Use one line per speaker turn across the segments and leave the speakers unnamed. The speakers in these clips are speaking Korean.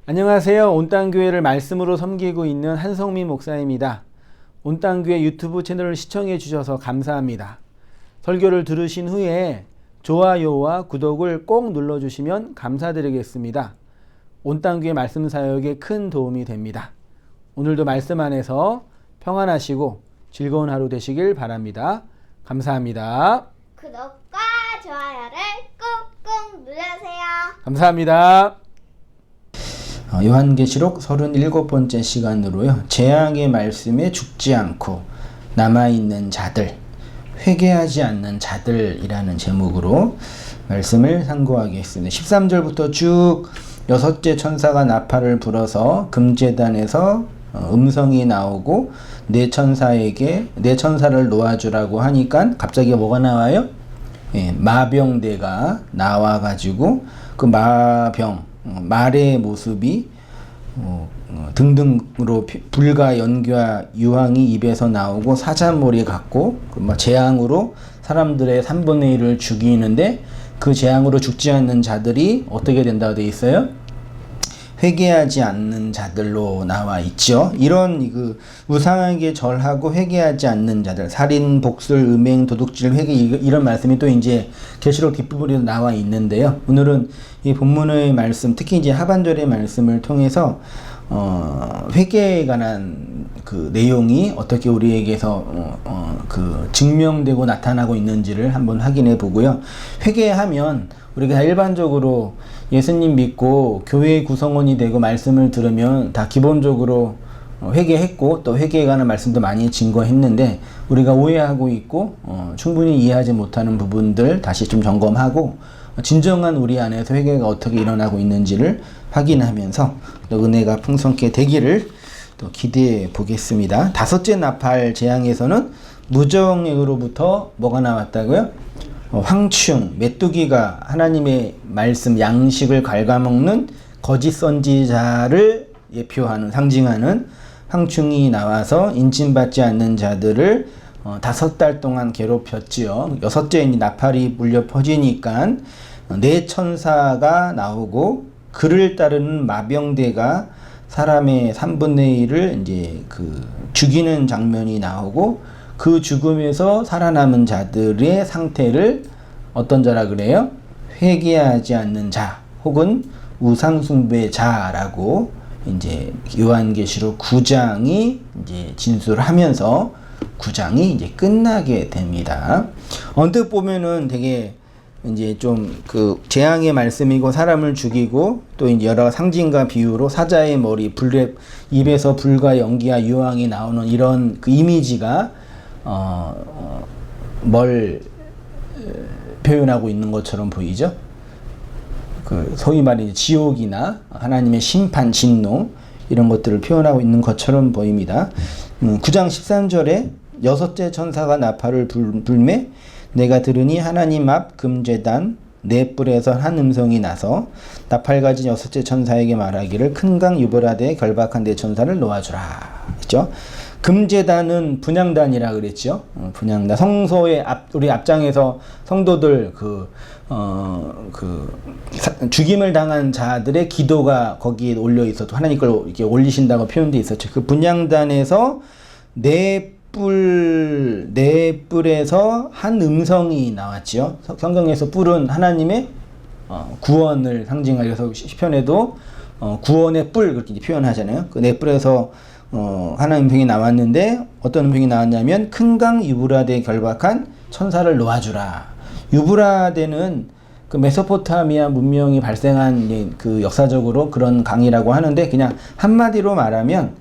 안녕하세요. 온땅교회를 말씀으로 섬기고 있는 한성민 목사입니다. 온땅교회 유튜브 채널을 시청해 주셔서 감사합니다. 설교를 들으신 후에 좋아요와 구독을 꼭 눌러주시면 감사드리겠습니다. 온땅교회 말씀 사역에 큰 도움이 됩니다. 오늘도 말씀 안에서 평안하시고 즐거운 하루 되시길 바랍니다. 감사합니다.
구독과 좋아요를 꾹꾹 눌러주세요.
감사합니다. 요한계시록 37번째 시간으로요. 재앙의 말씀에 죽지 않고 남아있는 자들, 회개하지 않는 자들이라는 제목으로 말씀을 상고하겠습니다. 13절부터 쭉 여섯째 천사가 나팔을 불어서 금제단에서 음성이 나오고 네 천사를 놓아주라고 하니까 갑자기 뭐가 나와요? 마병대가 나와가지고 그 말의 모습이 등등으로 불과 연기와 유황이 입에서 나오고 사자머리 같고 재앙으로 사람들의 3분의 1을 죽이는데 그 재앙으로 죽지 않는 자들이 어떻게 된다고 되어 있어요? 회개하지 않는 자들로 나와 있죠. 이런 무상하게 절하고 회개하지 않는 자들, 살인, 복술, 음행, 도둑질, 회개 이런 말씀이 또 이제 계시록 뒷부분에 나와 있는데요. 오늘은 이 본문의 말씀, 특히 이제 하반절의 말씀을 통해서 회개에 관한 그 내용이 어떻게 우리에게서 증명되고 나타나고 있는지를 한번 확인해 보고요. 회개하면 우리가 일반적으로 예수님 믿고 교회의 구성원이 되고 말씀을 들으면 다 기본적으로 회개했고 또 회개에 관한 말씀도 많이 증거했는데 우리가 오해하고 있고 충분히 이해하지 못하는 부분들 다시 좀 점검하고 진정한 우리 안에서 회개가 어떻게 일어나고 있는지를 확인하면서 또 은혜가 풍성케 되기를 또 기대해 보겠습니다. 다섯째 나팔 재앙에서는 무정에게로부터 뭐가 나왔다고요? 황충, 메뚜기가 하나님의 말씀, 양식을 갉아먹는 거짓 선지자를 예표하는, 상징하는 황충이 나와서 인침받지 않는 자들을 5달 동안 괴롭혔지요. 여섯째 나팔이 울려 퍼지니까 네 천사가 나오고 그를 따르는 마병대가 사람의 3분의 1을 이제 죽이는 장면이 나오고 그 죽음에서 살아남은 자들의 상태를 어떤 자라 그래요? 회개하지 않는 자 혹은 우상숭배자라고 이제 요한계시록 9장이 이제 진술하면서 9장이 이제 끝나게 됩니다. 언뜻 보면은 되게 이제 좀 재앙의 말씀이고 사람을 죽이고 또 이제 여러 상징과 비유로 사자의 머리, 입에서 불과 연기와 유황이 나오는 이런 이미지가 뭘 표현하고 있는 것처럼 보이죠? 소위 말해 지옥이나 하나님의 심판, 진노 이런 것들을 표현하고 있는 것처럼 보입니다. 9장 13절에 여섯째 천사가 나팔을 불매 내가 들으니 하나님 앞 금제단 네 뿔에서 한 음성이 나서 나팔 가진 여섯째 천사에게 말하기를 큰 강 유브라데에 결박한 네 천사를 놓아주라 했죠. 금제단은 분향단이라 그랬죠. 분향단. 성소의 우리 앞장에서 성도들 죽임을 당한 자들의 기도가 거기에 올려 있었고 하나님 걸 이렇게 올리신다고 표현되어 있었죠. 그 분향단에서 네 뿔에서 한 음성이 나왔죠. 성경에서 뿔은 하나님의 구원을 상징하여서 시편에도 구원의 뿔 그렇게 표현하잖아요. 그 네 뿔에서 하나의 음성이 나왔는데 어떤 음성이 나왔냐면 큰 강 유브라데에 결박한 천사를 놓아주라. 유브라데는 메소포타미아 문명이 발생한 역사적으로 그런 강이라고 하는데 그냥 한마디로 말하면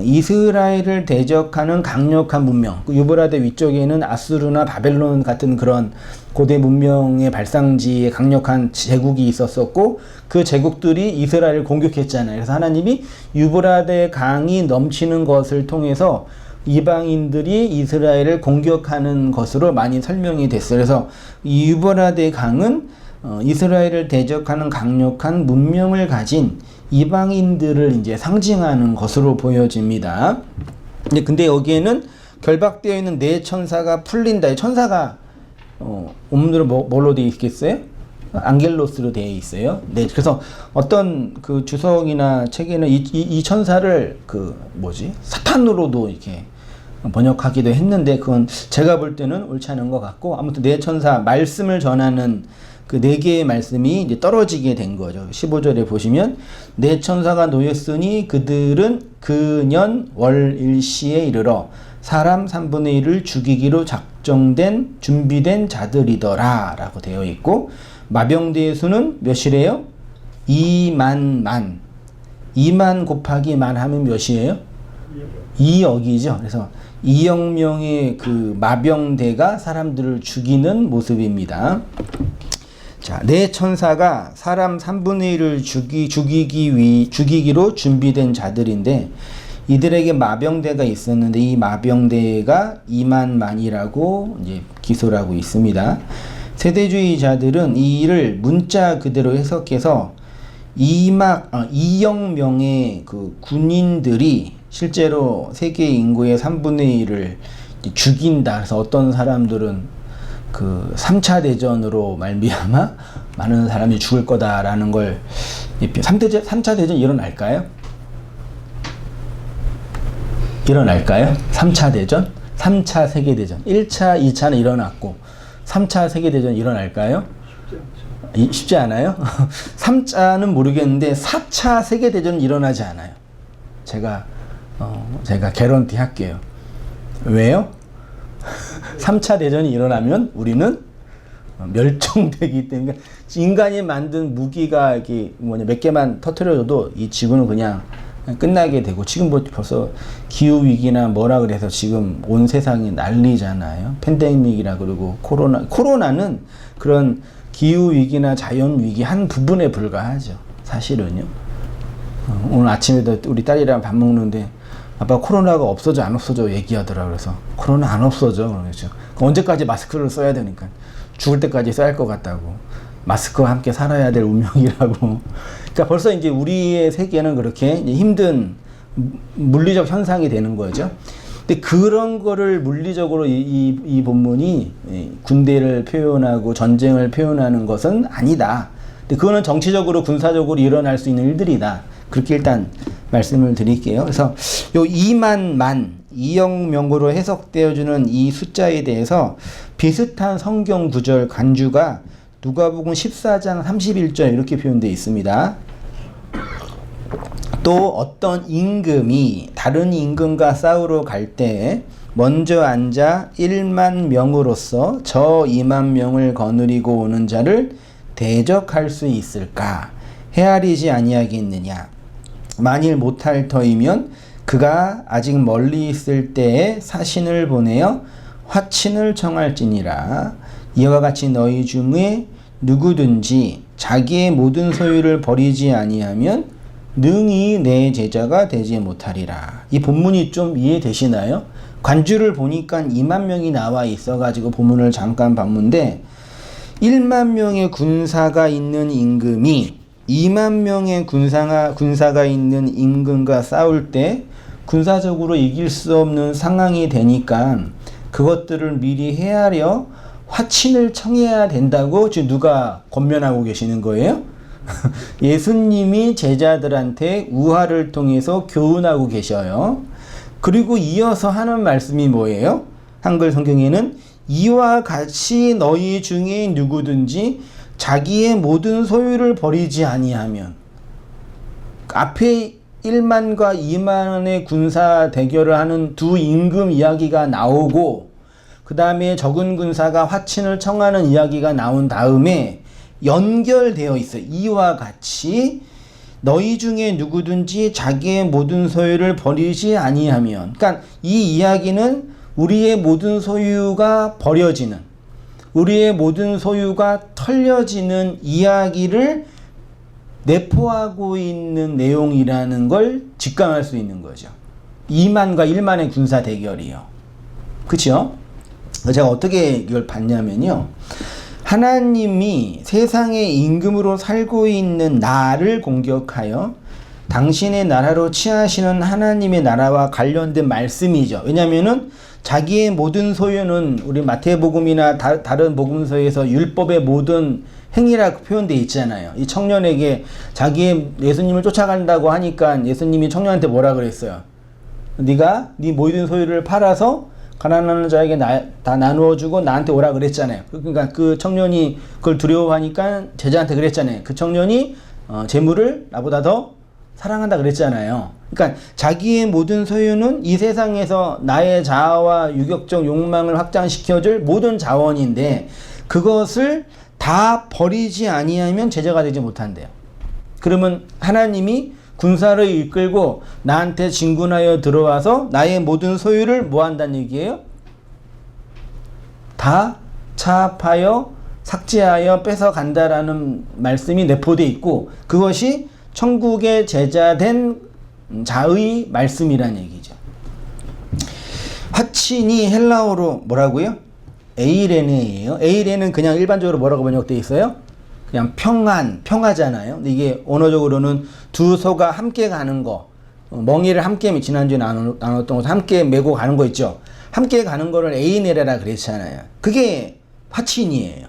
이스라엘을 대적하는 강력한 문명, 유브라데 위쪽에는 아수르나 바벨론 같은 그런 고대 문명의 발상지에 강력한 제국이 있었었고 그 제국들이 이스라엘을 공격했잖아요. 그래서 하나님이 유브라데 강이 넘치는 것을 통해서 이방인들이 이스라엘을 공격하는 것으로 많이 설명이 됐어요. 그래서 이 유브라데 강은 이스라엘을 대적하는 강력한 문명을 가진 이방인들을 이제 상징하는 것으로 보여집니다. 근데 여기에는 결박되어 있는 네 천사가 풀린다. 천사가 원문으로 뭘로 되어 있겠어요? 안겔로스로 되어 있어요. 네, 그래서 어떤 그 주석이나 책에는 이 천사를 사탄으로도 이렇게 번역하기도 했는데 그건 제가 볼 때는 옳지 않은 것 같고 아무튼 네 천사 말씀을 전하는 그 네 개의 말씀이 이제 떨어지게 된 거죠. 15절에 보시면 네 천사가 놓였으니 그들은 그년 월일시에 이르러 사람 3분의 1을 죽이기로 작정된 준비된 자들이더라 라고 되어 있고 마병대의 수는 몇이래요? 2만 2만 곱하기 만 하면 몇이에요? 2억이죠. 그래서 2억 명의 그 마병대가 사람들을 죽이는 모습입니다. 자, 네 천사가 사람 3분의 1을 죽이기로 준비된 자들인데 이들에게 마병대가 있었는데 이 마병대가 2만이라고 이제 기소를 하고 있습니다. 세대주의자들은 이 일을 문자 그대로 해석해서 2억 명의 그 군인들이 실제로 세계 인구의 3분의 1을 죽인다. 그래서 어떤 사람들은 그 3차 대전으로 말미암아 많은 사람이 죽을 거다라는 걸 3차 대전 일어날까요? 3차 대전? 3차 세계대전. 1차, 2차는 일어났고 3차 세계대전 일어날까요? 쉽지 않아요? 3차는 모르겠는데 4차 세계대전은 일어나지 않아요. 제가 개런티 할게요. 왜요? 3차 대전이 일어나면 우리는 멸종되기 때문에 인간이 만든 무기가 이렇게 몇 개만 터뜨려줘도 이 지구는 그냥 끝나게 되고 지금 벌써 기후위기나 뭐라 그래서 지금 온 세상이 난리잖아요. 팬데믹이라 그러고 코로나는 그런 기후위기나 자연위기 한 부분에 불과하죠. 사실은요. 오늘 아침에도 우리 딸이랑 밥 먹는데 아빠 코로나가 없어져 안 없어져 얘기하더라. 그래서 코로나 안 없어져. 그러죠. 언제까지 마스크를 써야 되니까 죽을 때까지 써야 할 것 같다고. 마스크와 함께 살아야 될 운명이라고. 그러니까 벌써 이제 우리의 세계는 그렇게 힘든 물리적 현상이 되는 거죠. 근데 그런 거를 물리적으로 이 본문이 군대를 표현하고 전쟁을 표현하는 것은 아니다. 근데 그거는 정치적으로 군사적으로 일어날 수 있는 일들이다. 그렇게 일단 말씀을 드릴게요. 그래서 요 2억 명으로 해석되어주는 이 숫자에 대해서 비슷한 성경 구절 간주가 누가복음 14장 31절 이렇게 표현되어 있습니다. 또 어떤 임금이 다른 임금과 싸우러 갈 때 먼저 앉아 1만 명으로서 저 2만 명을 거느리고 오는 자를 대적할 수 있을까? 헤아리지 아니하겠느냐? 만일 못할 터이면 그가 아직 멀리 있을 때에 사신을 보내어 화친을 청할지니라. 이와 같이 너희 중에 누구든지 자기의 모든 소유를 버리지 아니하면 능히 내 제자가 되지 못하리라. 이 본문이 좀 이해되시나요? 관주를 보니까 2만 명이 나와 있어가지고 본문을 잠깐 봤는데 1만 명의 군사가 있는 임금이 2만 명의 군사가 있는 임금과 싸울 때 군사적으로 이길 수 없는 상황이 되니까 그것들을 미리 헤아려 화친을 청해야 된다고 지금 누가 권면하고 계시는 거예요? 예수님이 제자들한테 우화를 통해서 교훈하고 계셔요. 그리고 이어서 하는 말씀이 뭐예요? 한글 성경에는 이와 같이 너희 중에 누구든지 자기의 모든 소유를 버리지 아니하면, 앞에 1만과 2만의 군사 대결을 하는 두 임금 이야기가 나오고 그 다음에 적은 군사가 화친을 청하는 이야기가 나온 다음에 연결되어 있어요. 이와 같이 너희 중에 누구든지 자기의 모든 소유를 버리지 아니하면, 그러니까 이 이야기는 우리의 모든 소유가 버려지는, 우리의 모든 소유가 털려지는 이야기를 내포하고 있는 내용이라는 걸 직감할 수 있는 거죠. 2만과 1만의 군사 대결이요. 그렇죠? 제가 어떻게 이걸 봤냐면요. 하나님이 세상의 임금으로 살고 있는 나를 공격하여 당신의 나라로 취하시는 하나님의 나라와 관련된 말씀이죠. 왜냐하면은 자기의 모든 소유는 우리 마태복음이나 다른 복음서에서 율법의 모든 행위라고 표현되어 있잖아요. 이 청년에게 자기의 예수님을 쫓아간다고 하니까 예수님이 청년한테 뭐라 그랬어요? 네가 네 모든 소유를 팔아서 가난한 자에게 다 나누어 주고 나한테 오라 그랬잖아요. 그러니까 그 청년이 그걸 두려워하니까 제자한테 그랬잖아요. 그 청년이 재물을 나보다 더 사랑한다 그랬잖아요. 그러니까 자기의 모든 소유는 이 세상에서 나의 자아와 유격적 욕망을 확장시켜줄 모든 자원인데 그것을 다 버리지 아니하면 제자가 되지 못한대요. 그러면 하나님이 군사를 이끌고 나한테 진군하여 들어와서 나의 모든 소유를 뭐 한다는 얘기예요? 다 차압하여 삭제하여 뺏어간다라는 말씀이 내포되어 있고 그것이 천국의 제자된 자의 말씀이란 얘기죠. 화친이 헬라어로 뭐라고요? 에이레네예요. 에이레는 그냥 일반적으로 뭐라고 번역되어 있어요? 그냥 평안, 평화잖아요. 근데 이게 언어적으로는 두 소가 함께 가는 거, 멍이를 함께 지난주에 나눴던 것을 함께 메고 가는 거 있죠. 함께 가는 거를 에이네레라 그랬잖아요. 그게 화친이에요.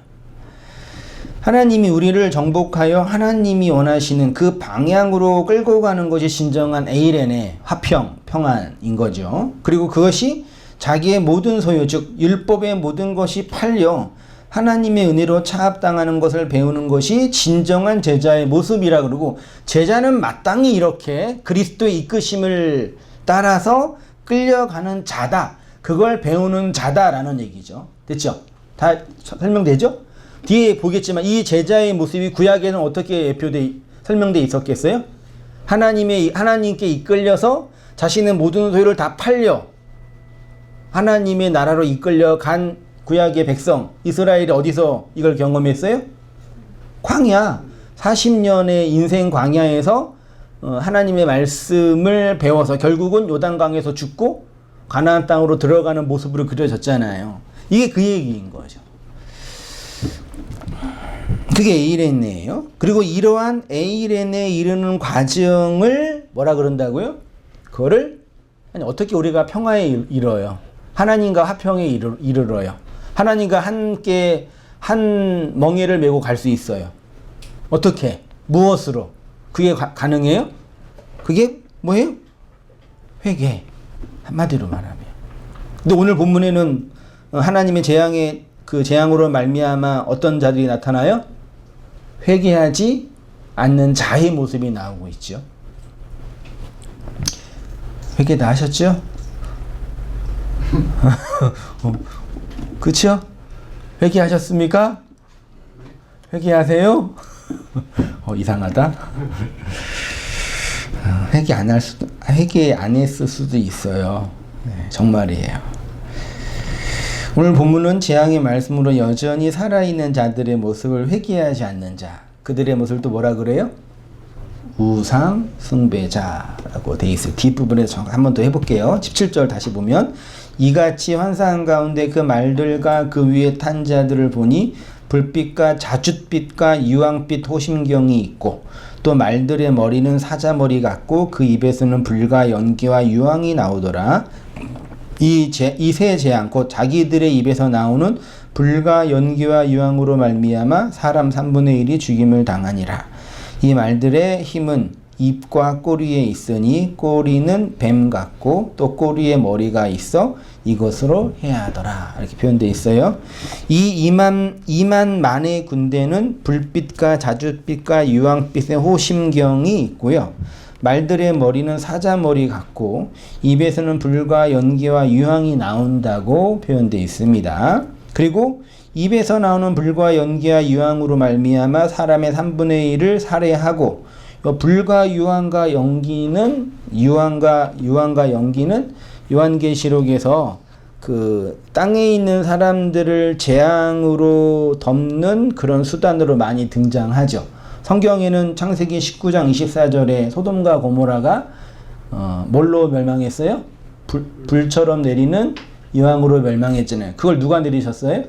하나님이 우리를 정복하여 하나님이 원하시는 그 방향으로 끌고 가는 것이 진정한 에이레네, 화평, 평안인 거죠. 그리고 그것이 자기의 모든 소유, 즉 율법의 모든 것이 팔려 하나님의 은혜로 차압당하는 것을 배우는 것이 진정한 제자의 모습이라 그러고 제자는 마땅히 이렇게 그리스도의 이끄심을 따라서 끌려가는 자다. 그걸 배우는 자다라는 얘기죠. 됐죠? 다 설명되죠? 뒤에 보겠지만 이 제자의 모습이 구약에는 어떻게 설명되어 있었겠어요? 하나님께 이끌려서 자신의 모든 소유를 다 팔려 하나님의 나라로 이끌려 간 구약의 백성 이스라엘이 어디서 이걸 경험했어요? 광야. 40년의 인생 광야에서 하나님의 말씀을 배워서 결국은 요단강에서 죽고 가나안 땅으로 들어가는 모습으로 그려졌잖아요. 이게 그 얘기인 거죠. 그게 에이레네예요. 그리고 이러한 에이레네에 이르는 과정을 뭐라 그런다고요? 그거를 어떻게 우리가 평화에 이뤄요? 하나님과 화평에 이르러요. 하나님과 함께 한 멍에를 메고 갈 수 있어요. 어떻게? 무엇으로? 그게 가능해요? 그게 뭐예요? 회개. 한마디로 말하면. 근데 오늘 본문에는 하나님의 재앙으로 말미암아 어떤 자들이 나타나요? 회개하지 않는 자의 모습이 나오고 있죠. 회개 다 하셨죠? 그쵸? 회개하셨습니까? 회개하세요? 이상하다. 회개 안 했을 수도 있어요. 네, 정말이에요. 오늘 본문은 재앙의 말씀으로 여전히 살아있는 자들의 모습을 회개하지 않는 자, 그들의 모습을 또 뭐라 그래요? 우상 숭배자라고 돼 있어요. 뒷부분에 한 번 더 해볼게요. 17절 다시 보면 이같이 환상 가운데 그 말들과 그 위에 탄 자들을 보니 불빛과 자줏빛과 유황빛 호심경이 있고 또 말들의 머리는 사자머리 같고 그 입에서는 불과 연기와 유황이 나오더라. 이 세 재앙 곧 자기들의 입에서 나오는 불과 연기와 유황으로 말미암아 사람 3분의 1이 죽임을 당하니라. 이 말들의 힘은 입과 꼬리에 있으니 꼬리는 뱀 같고 또 꼬리에 머리가 있어 이것으로 해하더라. 이렇게 표현되어 있어요. 이 2만의 군대는 불빛과 자줏빛과 유황빛의 호심경이 있고요. 말들의 머리는 사자머리 같고 입에서는 불과 연기와 유황이 나온다고 표현되어 있습니다. 그리고 입에서 나오는 불과 연기와 유황으로 말미암아 사람의 3분의 1을 살해하고 불과 유황과 연기는 요한계시록에서 그 땅에 있는 사람들을 재앙으로 덮는 그런 수단으로 많이 등장하죠. 성경에는 창세기 19장 24절에 소돔과 고모라가 뭘로 멸망했어요? 불처럼 내리는 유황으로 멸망했잖아요. 그걸 누가 내리셨어요?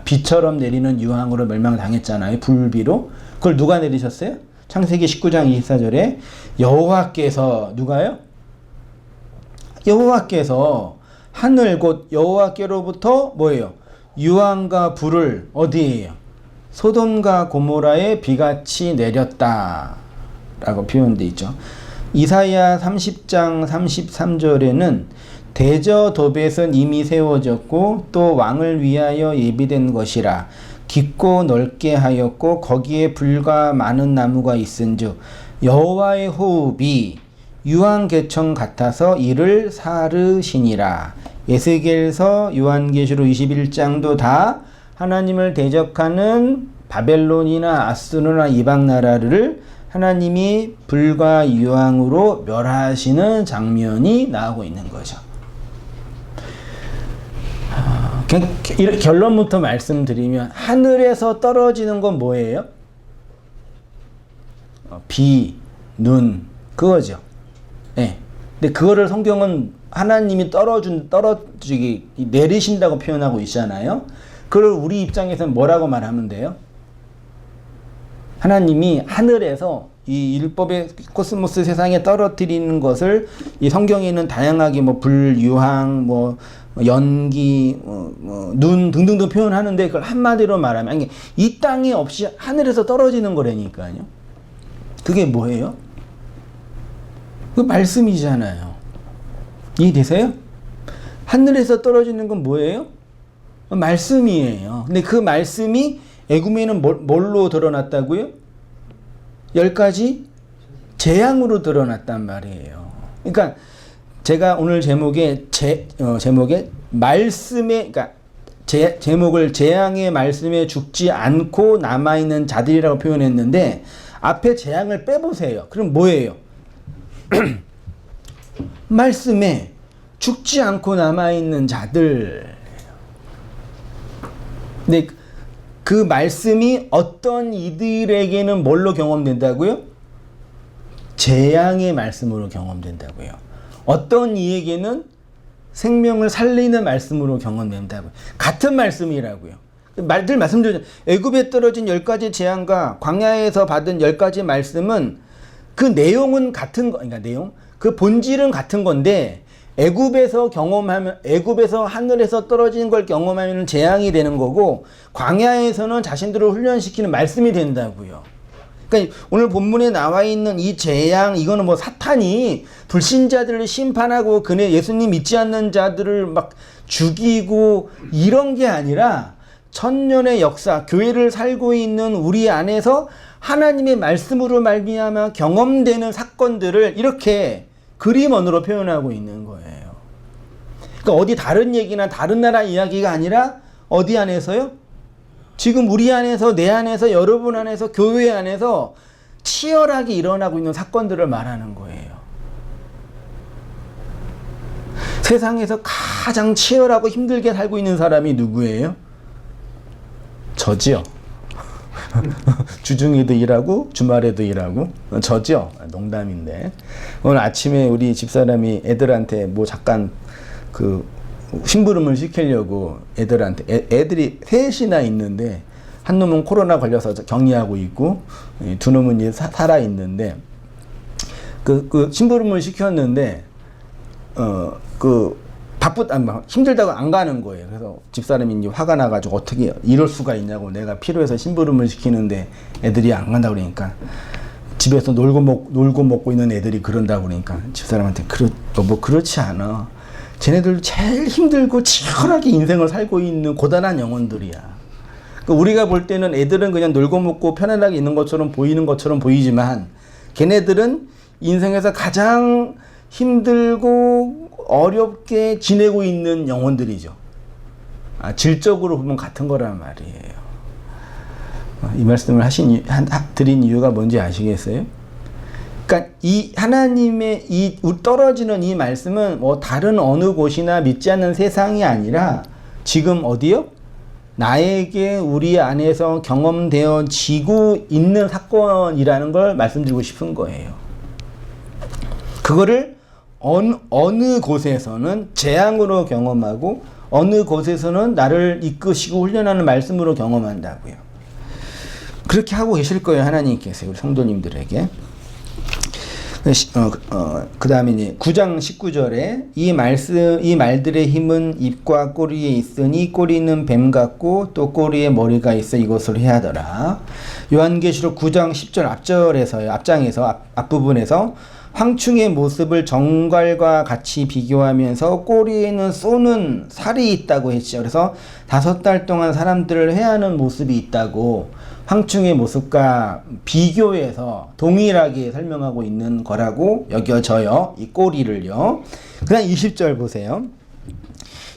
비처럼 내리는 유황으로 멸망당했잖아요. 불비로. 그걸 누가 내리셨어요? 창세기 19장 24절에 여호와께서 누가요? 여호와께서 하늘 곧 여호와께로부터 뭐예요? 유황과 불을 어디에요? 소돔과 고모라에 비같이 내렸다 라고 표현되어 있죠. 이사야 30장 33절에는 대저도벳은 이미 세워졌고 또 왕을 위하여 예비된 것이라 깊고 넓게 하였고 거기에 불과 많은 나무가 있은즉 여호와의 호흡이 유황개청 같아서 이를 사르시니라. 에스겔서 요한계시록 21장도 다 하나님을 대적하는 바벨론이나 아수르나 이방 나라를 하나님이 불과 유황으로 멸하시는 장면이 나오고 있는 거죠. 결론부터 말씀드리면 하늘에서 떨어지는 건 뭐예요? 비, 눈, 그거죠. 네. 근데 그거를 성경은 하나님이 떨어지기 내리신다고 표현하고 있잖아요. 그걸 우리 입장에서는 뭐라고 말하면 돼요? 하나님이 하늘에서 이 율법의 코스모스 세상에 떨어뜨리는 것을 이 성경에는 다양하게 뭐 불, 유황, 뭐 연기, 눈 등등등 표현하는데 그걸 한마디로 말하면 아니, 이 땅에 없이 하늘에서 떨어지는 거라니까요. 그게 뭐예요? 그 말씀이잖아요. 이해되세요? 하늘에서 떨어지는 건 뭐예요? 말씀이에요. 근데 그 말씀이 애굽에는 뭘로 드러났다고요? 10가지 재앙으로 드러났단 말이에요. 그러니까 제가 오늘 제목에 말씀에, 그러니까 제목을 재앙의 말씀에 죽지 않고 남아있는 자들이라고 표현했는데 앞에 재앙을 빼보세요. 그럼 뭐예요? 말씀에 죽지 않고 남아있는 자들. 근데 그 말씀이 어떤 이들에게는 뭘로 경험된다고요? 재앙의 말씀으로 경험된다고요. 어떤 이에게는 생명을 살리는 말씀으로 경험된다고요. 같은 말씀이라고요. 늘 말씀드렸죠. 애굽에 떨어진 10가지 재앙과 광야에서 받은 10가지 말씀은 그 내용은 같은 거, 그러니까 내용, 그 본질은 같은 건데 애굽에서 하늘에서 떨어지는 걸 경험하면 재앙이 되는 거고 광야에서는 자신들을 훈련시키는 말씀이 된다고요. 그러니까 오늘 본문에 나와 있는 이 재앙, 이거는 뭐 사탄이 불신자들을 심판하고 예수님 믿지 않는 자들을 막 죽이고 이런 게 아니라 천년의 역사, 교회를 살고 있는 우리 안에서 하나님의 말씀으로 말미암아 경험되는 사건들을 이렇게 그림언어로 표현하고 있는 거예요. 그러니까 어디 다른 얘기나 다른 나라 이야기가 아니라 어디 안에서요? 지금 우리 안에서, 내 안에서, 여러분 안에서, 교회 안에서 치열하게 일어나고 있는 사건들을 말하는 거예요. 세상에서 가장 치열하고 힘들게 살고 있는 사람이 누구예요? 저지요. 주중에도 일하고 주말에도 일하고 저죠. 농담인데 오늘 아침에 우리 집사람이 애들한테 뭐 잠깐 그 심부름을 시키려고 애들한테 애들이 셋이나 있는데 한 놈은 코로나 걸려서 격리하고 있고 두 놈은 이제 살아 있는데 그 심부름을 시켰는데 힘들다고 안 가는 거예요. 그래서 집사람이 이제 화가 나가지고 어떻게 이럴 수가 있냐고, 내가 필요해서 심부름을 시키는데 애들이 안 간다고 그러니까 집에서 놀고 먹고 있는 애들이 그런다고 그러니까 집사람한테 그렇지 않아. 쟤네들 제일 힘들고 치열하게 인생을 살고 있는 고단한 영혼들이야. 그러니까 우리가 볼 때는 애들은 그냥 놀고 먹고 편안하게 있는 것처럼 보이지만 걔네들은 인생에서 가장 힘들고 어렵게 지내고 있는 영혼들이죠. 질적으로 보면 같은 거란 말이에요. 이 말씀을 드린 이유가 뭔지 아시겠어요? 그러니까 이 하나님의 이 떨어지는 이 말씀은 뭐 다른 어느 곳이나 믿지 않는 세상이 아니라 지금 어디요? 나에게 우리 안에서 경험되어지고 있는 사건이라는 걸 말씀드리고 싶은 거예요. 그거를 어느 곳에서는 재앙으로 경험하고 어느 곳에서는 나를 이끄시고 훈련하는 말씀으로 경험한다고요. 그렇게 하고 계실 거예요, 하나님께서 우리 성도님들에게. 그 다음에 이제 9장 19절에 이 말들의 힘은 입과 꼬리에 있으니 꼬리는 뱀 같고 또 꼬리에 머리가 있어 이것을 해하더라. 요한계시록 9장 10절 앞부분에서 황충의 모습을 정갈과 같이 비교하면서 꼬리에는 쏘는 살이 있다고 했죠. 그래서 5달 동안 사람들을 해하는 모습이 있다고 황충의 모습과 비교해서 동일하게 설명하고 있는 거라고 여겨져요. 이 꼬리를요. 그 다음 20절 보세요.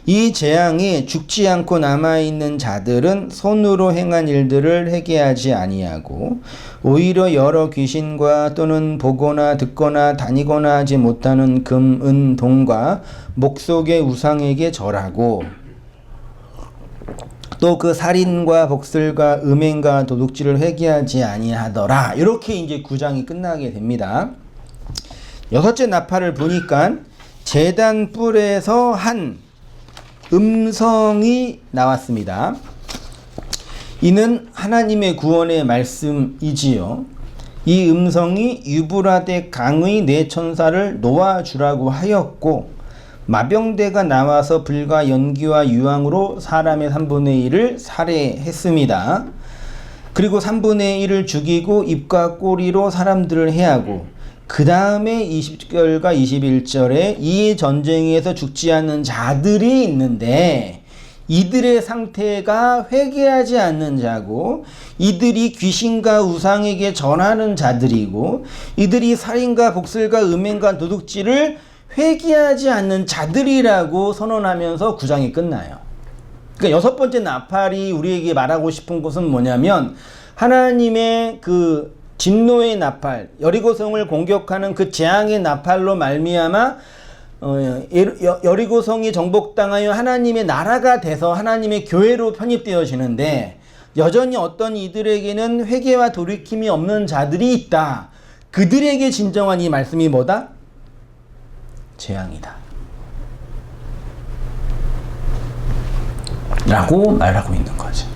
이 재앙에 죽지 않고 남아있는 자들은 손으로 행한 일들을 회개하지 아니하고 오히려 여러 귀신과 또는 보거나 듣거나 다니거나 하지 못하는 금, 은, 동과 목 속의 우상에게 절하고 또 그 살인과 복술과 음행과 도둑질을 회개하지 아니하더라. 이렇게 이제 9장이 끝나게 됩니다. 6째 나팔을 보니까 제단 뿔에서 한 음성이 나왔습니다. 이는 하나님의 구원의 말씀이지요. 이 음성이 유브라데 강의 네 천사를 놓아주라고 하였고 마병대가 나와서 불과 연기와 유황으로 사람의 3분의 1을 살해했습니다. 그리고 3분의 1을 죽이고 입과 꼬리로 사람들을 해하고 그 다음에 20절과 21절에 이 전쟁에서 죽지 않는 자들이 있는데 이들의 상태가 회개하지 않는 자고 이들이 귀신과 우상에게 전하는 자들이고 이들이 살인과 복술과 음행과 도둑질을 회개하지 않는 자들이라고 선언하면서 9장이 끝나요. 그러니까 6번째 나팔이 우리에게 말하고 싶은 것은 뭐냐면 하나님의 그 진노의 나팔, 여리고성을 공격하는 그 재앙의 나팔로 말미암아 여리고성이 정복당하여 하나님의 나라가 돼서 하나님의 교회로 편입되어지는데 여전히 어떤 이들에게는 회개와 돌이킴이 없는 자들이 있다. 그들에게 진정한 이 말씀이 뭐다? 재앙이다 라고 말하고 있는 거죠.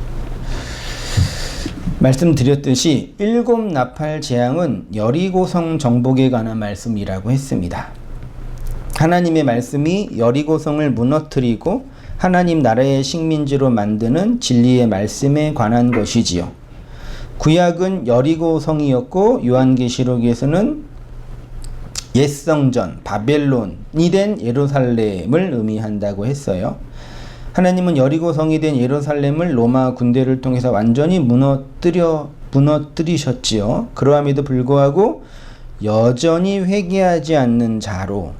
말씀드렸듯이 7 나팔 재앙은 여리고성 정복에 관한 말씀이라고 했습니다. 하나님의 말씀이 여리고성을 무너뜨리고 하나님 나라의 식민지로 만드는 진리의 말씀에 관한 것이지요. 구약은 여리고성이었고 요한계시록에서는 옛성전 바벨론이 된 예루살렘을 의미한다고 했어요. 하나님은 여리고성이 된 예루살렘을 로마 군대를 통해서 완전히 무너뜨리셨지요. 그러함에도 불구하고 여전히 회개하지 않는 자로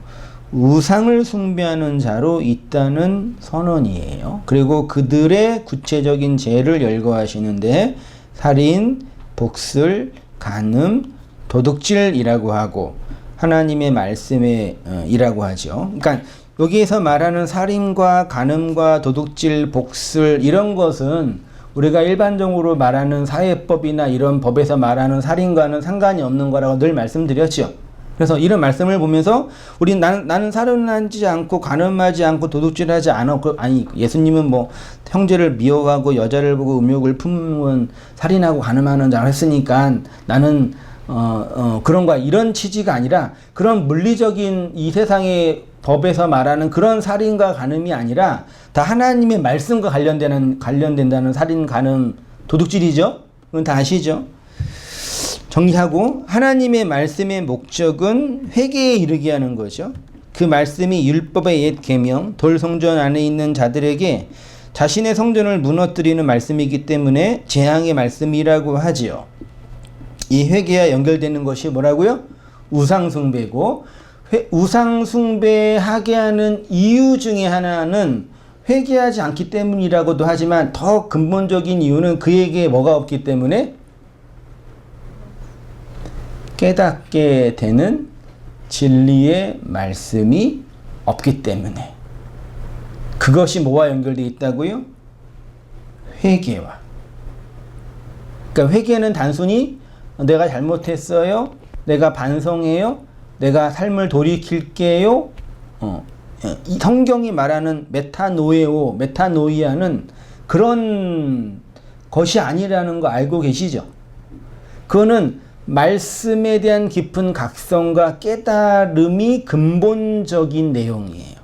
우상을 숭배하는 자로 있다는 선언이에요. 그리고 그들의 구체적인 죄를 열거하시는데 살인, 복술, 간음, 도둑질이라고 하고 하나님의 말씀에 이라고 하죠. 그러니까 여기에서 말하는 살인과 간음과 도둑질, 복술 이런 것은 우리가 일반적으로 말하는 사회법이나 이런 법에서 말하는 살인과는 상관이 없는 거라고 늘 말씀드렸죠. 그래서 이런 말씀을 보면서 우리는 나는 살인하지 않고 간음하지 않고 도둑질하지 않아. 아니 예수님은 뭐 형제를 미워하고 여자를 보고 음욕을 품은 살인하고 간음하는 자를 했으니까 나는 그런 거야. 이런 취지가 아니라 그런 물리적인 이 세상의 법에서 말하는 그런 살인과 간음이 아니라 다 하나님의 말씀과 관련된다는 살인, 간음, 도둑질이죠. 그건 다 아시죠? 정리하고 하나님의 말씀의 목적은 회개에 이르게 하는 거죠. 그 말씀이 율법의 옛 계명, 돌 성전 안에 있는 자들에게 자신의 성전을 무너뜨리는 말씀이기 때문에 재앙의 말씀이라고 하지요. 이 회개와 연결되는 것이 뭐라고요? 우상숭배고 우상숭배하게 하는 이유 중에 하나는 회개하지 않기 때문이라고도 하지만 더 근본적인 이유는 그에게 뭐가 없기 때문에 깨닫게 되는 진리의 말씀이 없기 때문에. 그것이 뭐와 연결되어 있다고요? 회개와. 그러니까 회개는 단순히 내가 잘못했어요, 내가 반성해요, 내가 삶을 돌이킬게요. 이 성경이 말하는 메타노이아는 그런 것이 아니라는 거 알고 계시죠? 그거는 말씀에 대한 깊은 각성과 깨달음이 근본적인 내용이에요.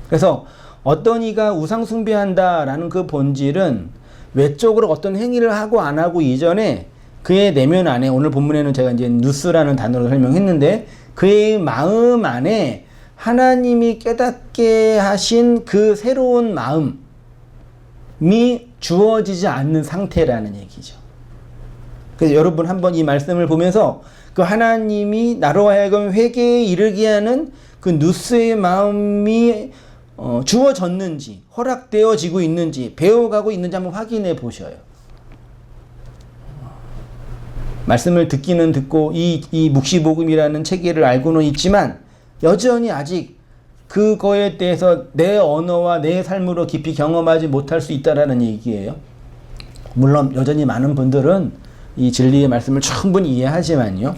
그래서 어떤 이가 우상 숭배한다라는 그 본질은 외적으로 어떤 행위를 하고 안 하고 이전에 그의 내면 안에, 오늘 본문에는 제가 이제 누스라는 단어로 설명했는데, 그의 마음 안에 하나님이 깨닫게 하신 그 새로운 마음이 주어지지 않는 상태라는 얘기죠. 그래서 여러분 한번 이 말씀을 보면서 그 하나님이 나로 하여금 회개에 이르게 하는 그 누스의 마음이 주어졌는지, 허락되어지고 있는지, 배워가고 있는지 한번 확인해 보셔요. 말씀을 듣기는 듣고 이 묵시복음이라는 체계를 알고는 있지만 여전히 아직 그거에 대해서 내 언어와 내 삶으로 깊이 경험하지 못할 수 있다라는 얘기예요. 물론 여전히 많은 분들은 이 진리의 말씀을 충분히 이해하지만요.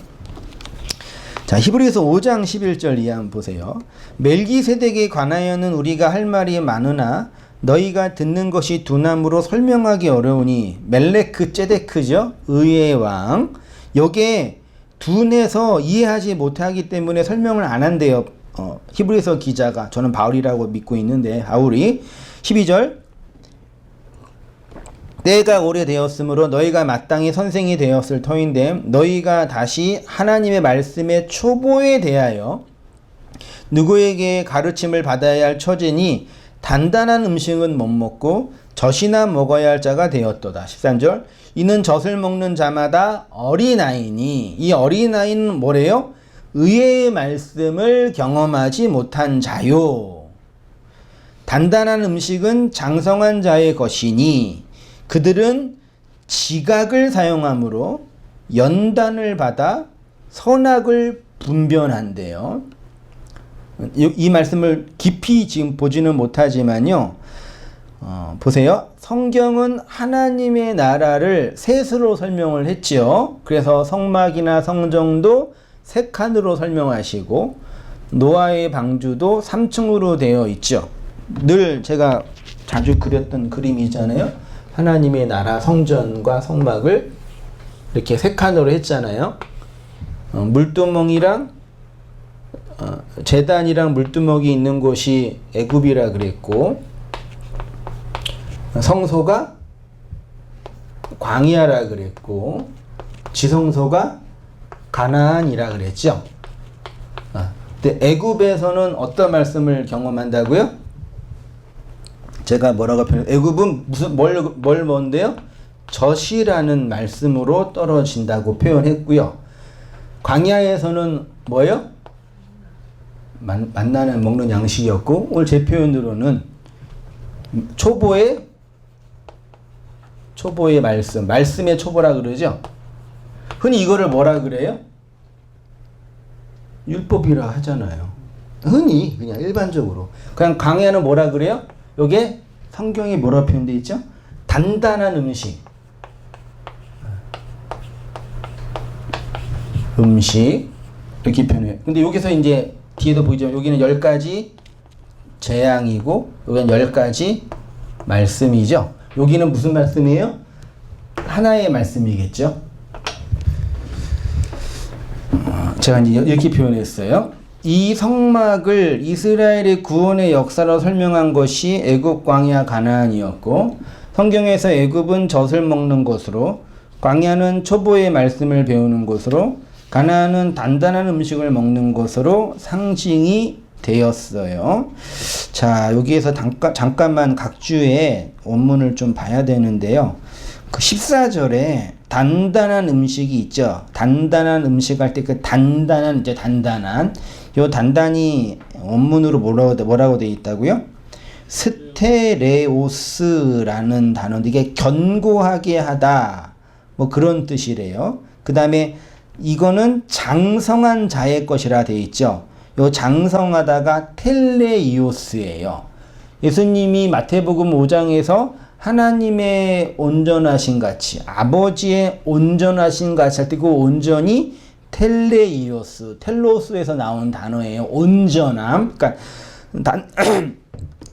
자, 히브리서 5장 11절 이해 한번 보세요. 멜기세덱에 관하여는 우리가 할 말이 많으나 너희가 듣는 것이 두나무로 설명하기 어려우니, 멜레크 ጼ데크죠, 의의 왕. 여기에 둔해서 이해하지 못하기 때문에 설명을 안 한대요. 히브리서 기자가, 저는 바울이라고 믿고 있는데, 바울이 12절, 때가 오래되었으므로 너희가 마땅히 선생이 되었을 터인데 너희가 다시 하나님의 말씀의 초보에 대하여 누구에게 가르침을 받아야 할 처지니 단단한 음식은 못 먹고 젖이나 먹어야 할 자가 되었도다. 13절, 이는 젖을 먹는 자마다 어린아이니, 이 어린아이는 뭐래요? 의의 말씀을 경험하지 못한 자요. 단단한 음식은 장성한 자의 것이니 그들은 지각을 사용함으로 연단을 받아 선악을 분별한대요. 이 말씀을 깊이 지금 보지는 못하지만요. 보세요. 성경은 하나님의 나라를 셋으로 설명을 했지요. 그래서 성막이나 성정도 3칸으로 설명하시고 노아의 방주도 3층으로 되어 있죠. 늘 제가 자주 그렸던 그림이잖아요. 하나님의 나라 성전과 성막을 이렇게 3칸으로 했잖아요. 물두멍이랑 제단이랑 물두멍이 있는 곳이 애굽이라 그랬고, 성소가 광야라 그랬고, 지성소가 가나안이라 그랬죠. 근데 애굽에서는 어떤 말씀을 경험한다고요? 제가 뭐라고 애굽은 무슨 뭘 뭔데요? 젖이라는 말씀으로 떨어진다고 표현했고요. 광야에서는 뭐예요? 만나는 먹는 양식이었고, 오늘 제 표현으로는 초보의 말씀의 초보라 그러죠. 흔히 이거를 뭐라 그래요? 율법이라 하잖아요. 흔히 그냥 일반적으로. 그냥 광야는 뭐라 그래요? 요게 성경에 뭐라 표현되어 있죠? 단단한 음식. 이렇게 표현해요. 근데 여기서 이제 뒤에도 보이지만 여기는 10가지 재앙이고 여기는 10가지 말씀이죠. 여기는 무슨 말씀이에요? 하나의 말씀이겠죠. 제가 이제 이렇게 표현했어요. 이 성막을 이스라엘의 구원의 역사로 설명한 것이 애굽, 광야, 가나안이었고, 성경에서 애굽은 젖을 먹는 곳으로, 광야는 초보의 말씀을 배우는 곳으로, 가나안은 단단한 음식을 먹는 곳으로 상징이 되었어요. 자, 여기에서 잠깐만 각주의 원문을 좀 봐야 되는데요. 그 14절에 단단한 음식이 있죠. 단단한 음식 할 때 그 단단한, 이제 단단한, 요 단단히 원문으로 뭐라고 되어 있다고요? 스테레오스라는 단어인데 이게 견고하게 하다, 뭐 그런 뜻이래요. 그 다음에 이거는 장성한 자의 것이라 되어 있죠. 요 장성하다가 텔레이오스예요. 예수님이 마태복음 5장에서 하나님의 온전하신 같이, 아버지의 온전하신 같이 할 때 그 온전이 텔레이오스, 텔로스에서 나온 단어예요. 온전함. 그러니까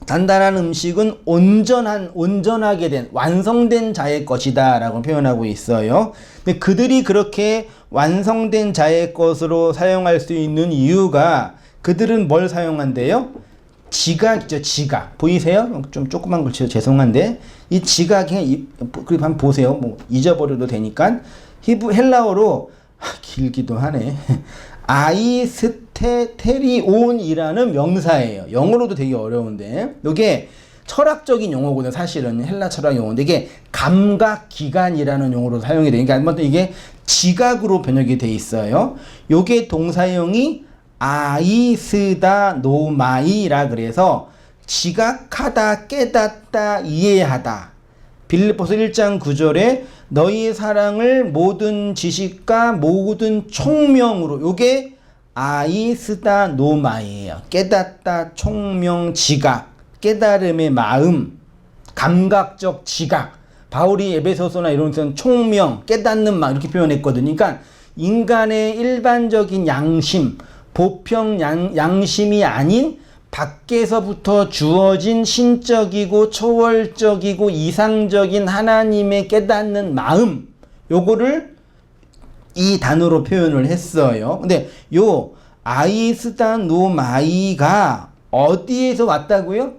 단단한 음식은 온전하게 된, 완성된 자의 것이다 라고 표현하고 있어요. 근데 그들이 그렇게 완성된 자의 것으로 사용할 수 있는 이유가 그들은 뭘 사용한대요? 지각이죠, 지각. 보이세요? 좀 조그만 글씨로 죄송한데, 이 지각이, 그리고 한번 보세요. 뭐, 잊어버려도 되니까. 헬라어로, 길기도 하네. 아이스테테리온이라는 명사예요. 영어로도 되게 어려운데 이게 철학적인 용어거든요. 사실은 헬라 철학 용어인데 이게 감각기관이라는 용어로 사용이 돼요. 그러니까 이게 지각으로 번역이 돼 있어요. 요게 동사형이 아이스다노마이라 그래서 지각하다, 깨닫다, 이해하다. 빌립보서 1장 9절에 너희의 사랑을 모든 지식과 모든 총명으로, 요게 아이스다 노마이에요. 깨닫다, 총명, 지각, 깨달음의 마음, 감각적 지각. 바울이 에베소서나 이런 데서는 총명, 깨닫는 마음 이렇게 표현했거든요. 그러니까 인간의 일반적인 양심, 보편 양심이 아닌 밖에서부터 주어진 신적이고 초월적이고 이상적인 하나님의 깨닫는 마음, 요거를 이 단어로 표현을 했어요. 근데 요 아이스다노마이가 어디에서 왔다고요?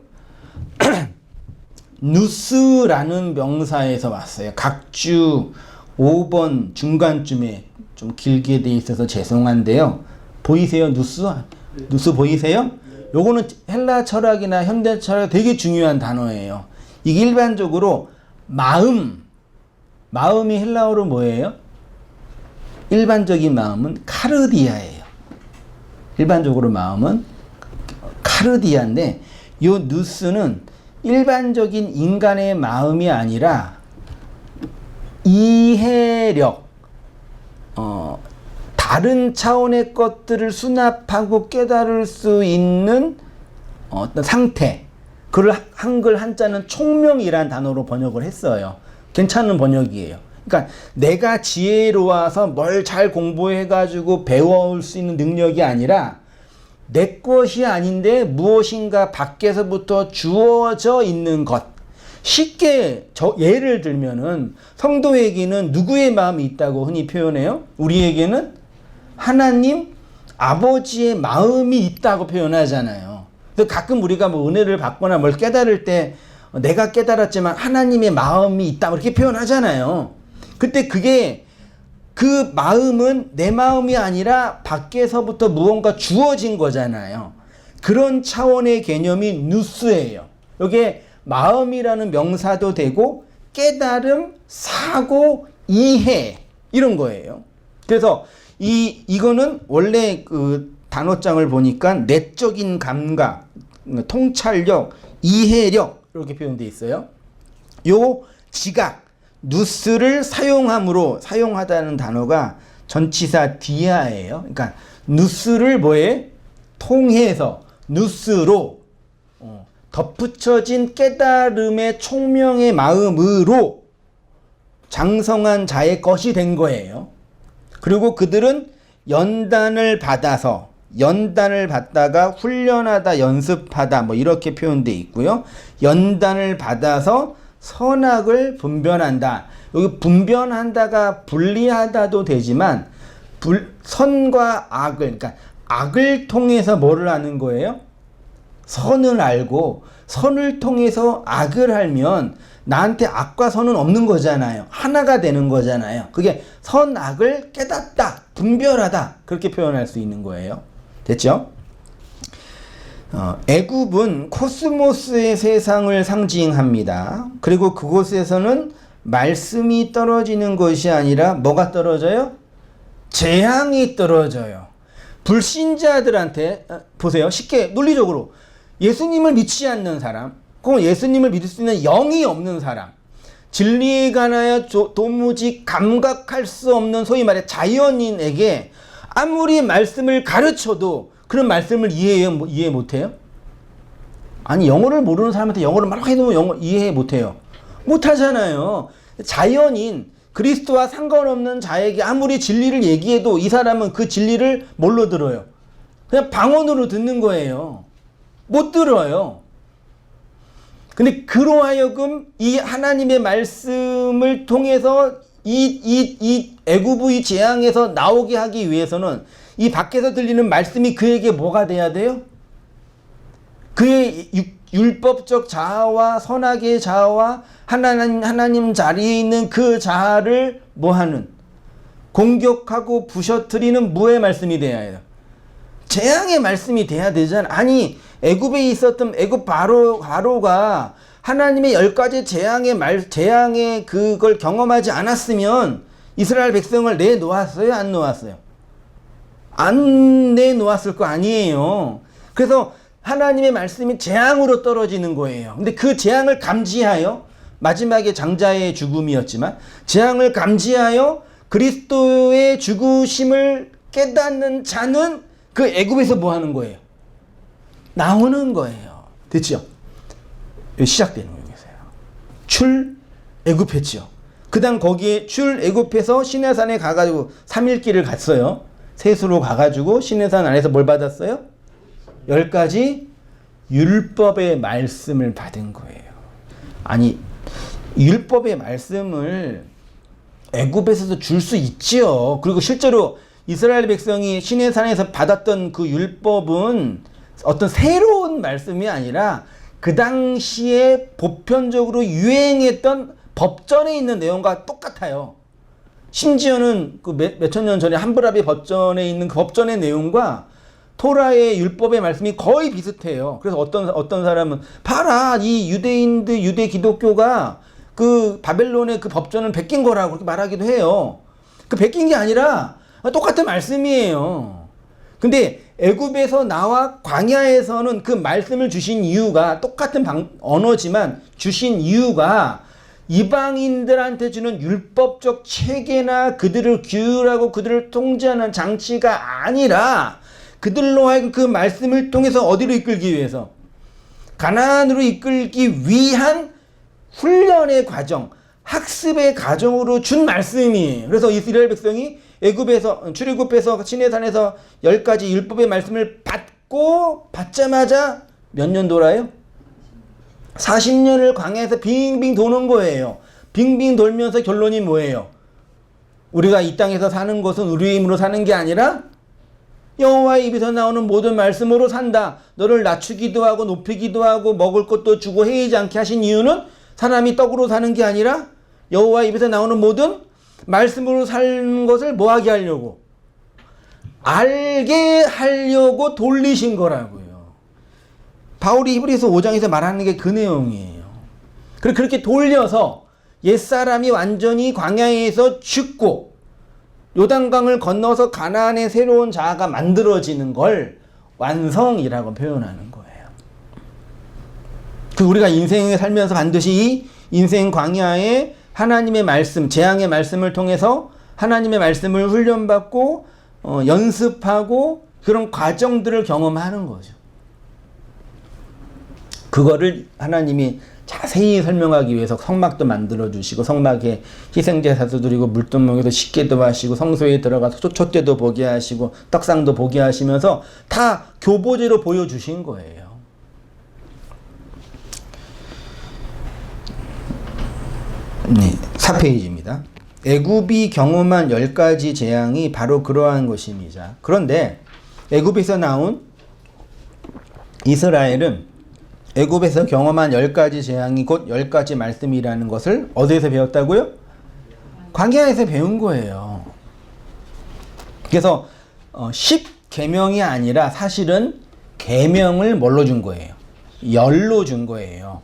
누스라는 명사에서 왔어요. 각주 5번 중간쯤에 좀 길게 돼 있어서 죄송한데요. 보이세요? 누스? 누스 보이세요? 요거는 헬라 철학이나 현대 철학 되게 중요한 단어예요. 이게 일반적으로 마음이 헬라어로 뭐예요? 일반적인 마음은 카르디아예요. 일반적으로 마음은 카르디아인데 요 누스는 일반적인 인간의 마음이 아니라 이해력, 다른 차원의 것들을 수납하고 깨달을 수 있는 어떤 상태. 그걸 한글 한자는 총명이란 단어로 번역을 했어요. 괜찮은 번역이에요. 그러니까 내가 지혜로워서 뭘 잘 공부해가지고 배워올 수 있는 능력이 아니라 내 것이 아닌데 무엇인가 밖에서부터 주어져 있는 것. 쉽게 예를 들면은 성도에게는 누구의 마음이 있다고 흔히 표현해요? 우리에게는 하나님 아버지의 마음이 있다고 표현하잖아요. 그래서 가끔 우리가 뭐 은혜를 받거나 뭘 깨달을 때 내가 깨달았지만 하나님의 마음이 있다 이렇게 표현하잖아요. 그때 그 마음은 내 마음이 아니라 밖에서부터 무언가 주어진 거잖아요. 그런 차원의 개념이 누스예요. 이게 마음이라는 명사도 되고 깨달음, 사고, 이해 이런 거예요. 그래서 이거는 원래 그 단어장을 보니까 내적인 감각, 통찰력, 이해력 이렇게 표현되어 있어요. 요 지각, 누스를 사용하다는 단어가 전치사 디아예요. 그러니까 누스를 뭐에 통해서 누스로 덧붙여진 깨달음의 총명의 마음으로 장성한 자의 것이 된 거예요. 그리고 그들은 연단을 받다가 훈련하다, 연습하다 뭐 이렇게 표현되어 있고요. 연단을 받아서 선악을 분별한다. 여기 분별한다가 분리하다도 되지만 선과 악을, 그러니까 악을 통해서 뭐를 하는 거예요? 선을 알고 선을 통해서 악을 알면 나한테 악과 선은 없는 거잖아요. 하나가 되는 거잖아요. 그게 선악을 깨닫다, 분별하다 그렇게 표현할 수 있는 거예요. 됐죠? 애굽은 코스모스의 세상을 상징합니다. 그리고 그곳에서는 말씀이 떨어지는 것이 아니라 뭐가 떨어져요? 재앙이 떨어져요. 불신자들한테 보세요. 쉽게 논리적으로 예수님을 믿지 않는 사람, 혹은 예수님을 믿을 수 있는 영이 없는 사람, 진리에 관하여 도무지 감각할 수 없는 소위 말해 자연인에게 아무리 말씀을 가르쳐도 그런 말씀을 이해 못해요? 아니 영어를 모르는 사람한테 영어를 막 해도 이해 못해요. 못하잖아요. 자연인 그리스도와 상관없는 자에게 아무리 진리를 얘기해도 이 사람은 그 진리를 뭘로 들어요? 그냥 방언으로 듣는 거예요. 못 들어요. 근데 그로 하여금 이 하나님의 말씀을 통해서 이 애굽의 재앙에서 나오게 하기 위해서는 이 밖에서 들리는 말씀이 그에게 뭐가 돼야 돼요? 그의 율법적 자아와 선악의 자아와 하나님 자리에 있는 그 자아를 뭐하는, 공격하고 부셔뜨리는 무의 말씀이 돼야 해요. 재앙의 말씀이 돼야 되잖아. 아니, 애굽에 있었던 애굽 바로가 하나님의 10가지 재앙의 그걸 경험하지 않았으면 이스라엘 백성을 내놓았어요? 안 놓았어요? 안 내놓았을 거 아니에요. 그래서 하나님의 말씀이 재앙으로 떨어지는 거예요. 근데 그 재앙을 감지하여, 마지막에 장자의 죽음이었지만 재앙을 감지하여 그리스도의 죽으심을 깨닫는 자는 그 애굽에서 뭐 하는 거예요? 나오는 거예요. 됐죠? 시작되는 거예요. 출애굽했죠. 그 다음 거기에 출애굽해서 시내산에 가가지고 3일 길을 갔어요. 세수로 가가지고 시내산 안에서 뭘 받았어요? 10가지 율법의 말씀을 받은 거예요. 아니, 율법의 말씀을 애굽에서도 줄 수 있지요. 그리고 실제로 이스라엘 백성이 시내산에서 받았던 그 율법은 어떤 새로운 말씀이 아니라 그 당시에 보편적으로 유행했던 법전에 있는 내용과 똑같아요. 심지어는 그 몇천 년 전에 함부라비 법전에 있는 그 법전의 내용과 토라의 율법의 말씀이 거의 비슷해요. 그래서 어떤 사람은 봐라, 이 유대 기독교가 그 바벨론의 그 법전을 베낀 거라고 그렇게 말하기도 해요. 그 베낀 게 아니라 똑같은 말씀이에요. 근데 애굽에서 나와 광야에서는 그 말씀을 주신 이유가, 똑같은 언어지만 주신 이유가 이방인들한테 주는 율법적 체계나 그들을 규율하고 그들을 통제하는 장치가 아니라 그들로 하여금 그 말씀을 통해서 어디로 이끌기 위해서, 가나안으로 이끌기 위한 훈련의 과정, 학습의 과정으로 준 말씀이에요. 그래서 이스라엘 백성이 애굽에서 출애굽해서 시내산에서 10가지 율법의 말씀을 받자마자 몇 년 돌아요? 40년을 광야에서 빙빙 도는 거예요. 빙빙 돌면서 결론이 뭐예요? 우리가 이 땅에서 사는 것은 우리의 힘으로 사는 게 아니라 여호와의 입에서 나오는 모든 말씀으로 산다. 너를 낮추기도 하고 높이기도 하고 먹을 것도 주고 해이지 않게 하신 이유는 사람이 떡으로 사는 게 아니라 여호와의 입에서 나오는 모든 말씀으로 사는 것을 뭐하게 하려고? 알게 하려고 돌리신 거라고요. 바울이 히브리서 5장에서 말하는 게 그 내용이에요. 그렇게 돌려서 옛사람이 완전히 광야에서 죽고 요단강을 건너서 가나안의 새로운 자아가 만들어지는 걸 완성이라고 표현하는 거예요. 우리가 인생을 살면서 반드시 이 인생 광야에 하나님의 말씀, 재앙의 말씀을 통해서 하나님의 말씀을 훈련받고 연습하고 그런 과정들을 경험하는 거죠. 그거를 하나님이 자세히 설명하기 위해서 성막도 만들어 주시고 성막에 희생제사도 드리고 물두멍에서 씻게도 하시고 성소에 들어가서 촛대도 보게 하시고 떡상도 보게 하시면서 다 교보제로 보여주신 거예요. 네, 4페이지입니다. 애굽이 경험한 10가지 재앙이 바로 그러한 것입니다. 그런데 애굽에서 나온 이스라엘은 애굽에서 경험한 10가지 재앙이 곧 10가지 말씀이라는 것을 어디에서 배웠다고요? 광야에서 배운 거예요. 그래서 10계명이 아니라 사실은 계명을 뭘로 준 거예요? 열로 준 거예요.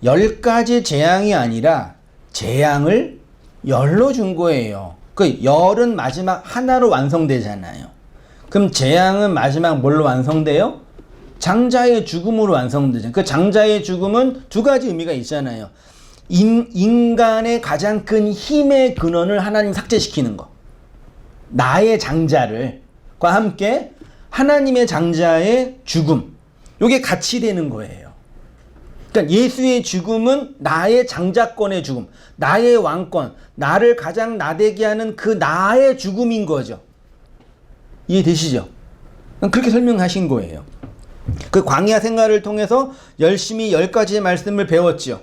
10가지 재앙이 아니라 재앙을 열로 준 거예요. 그 열은 마지막 하나로 완성되잖아요. 그럼 재앙은 마지막 뭘로 완성돼요? 장자의 죽음으로 완성되죠. 그 장자의 죽음은 두 가지 의미가 있잖아요. 인간의 가장 큰 힘의 근원을 하나님 삭제시키는 거. 나의 장자를 과 함께 하나님의 장자의 죽음. 요게 같이 되는 거예요. 그러니까 예수의 죽음은 나의 장자권의 죽음, 나의 왕권, 나를 가장 나대게 하는 그 나의 죽음인 거죠. 이해되시죠? 그렇게 설명하신 거예요. 그 광야 생활을 통해서 열심히 10가지의 말씀을 배웠죠.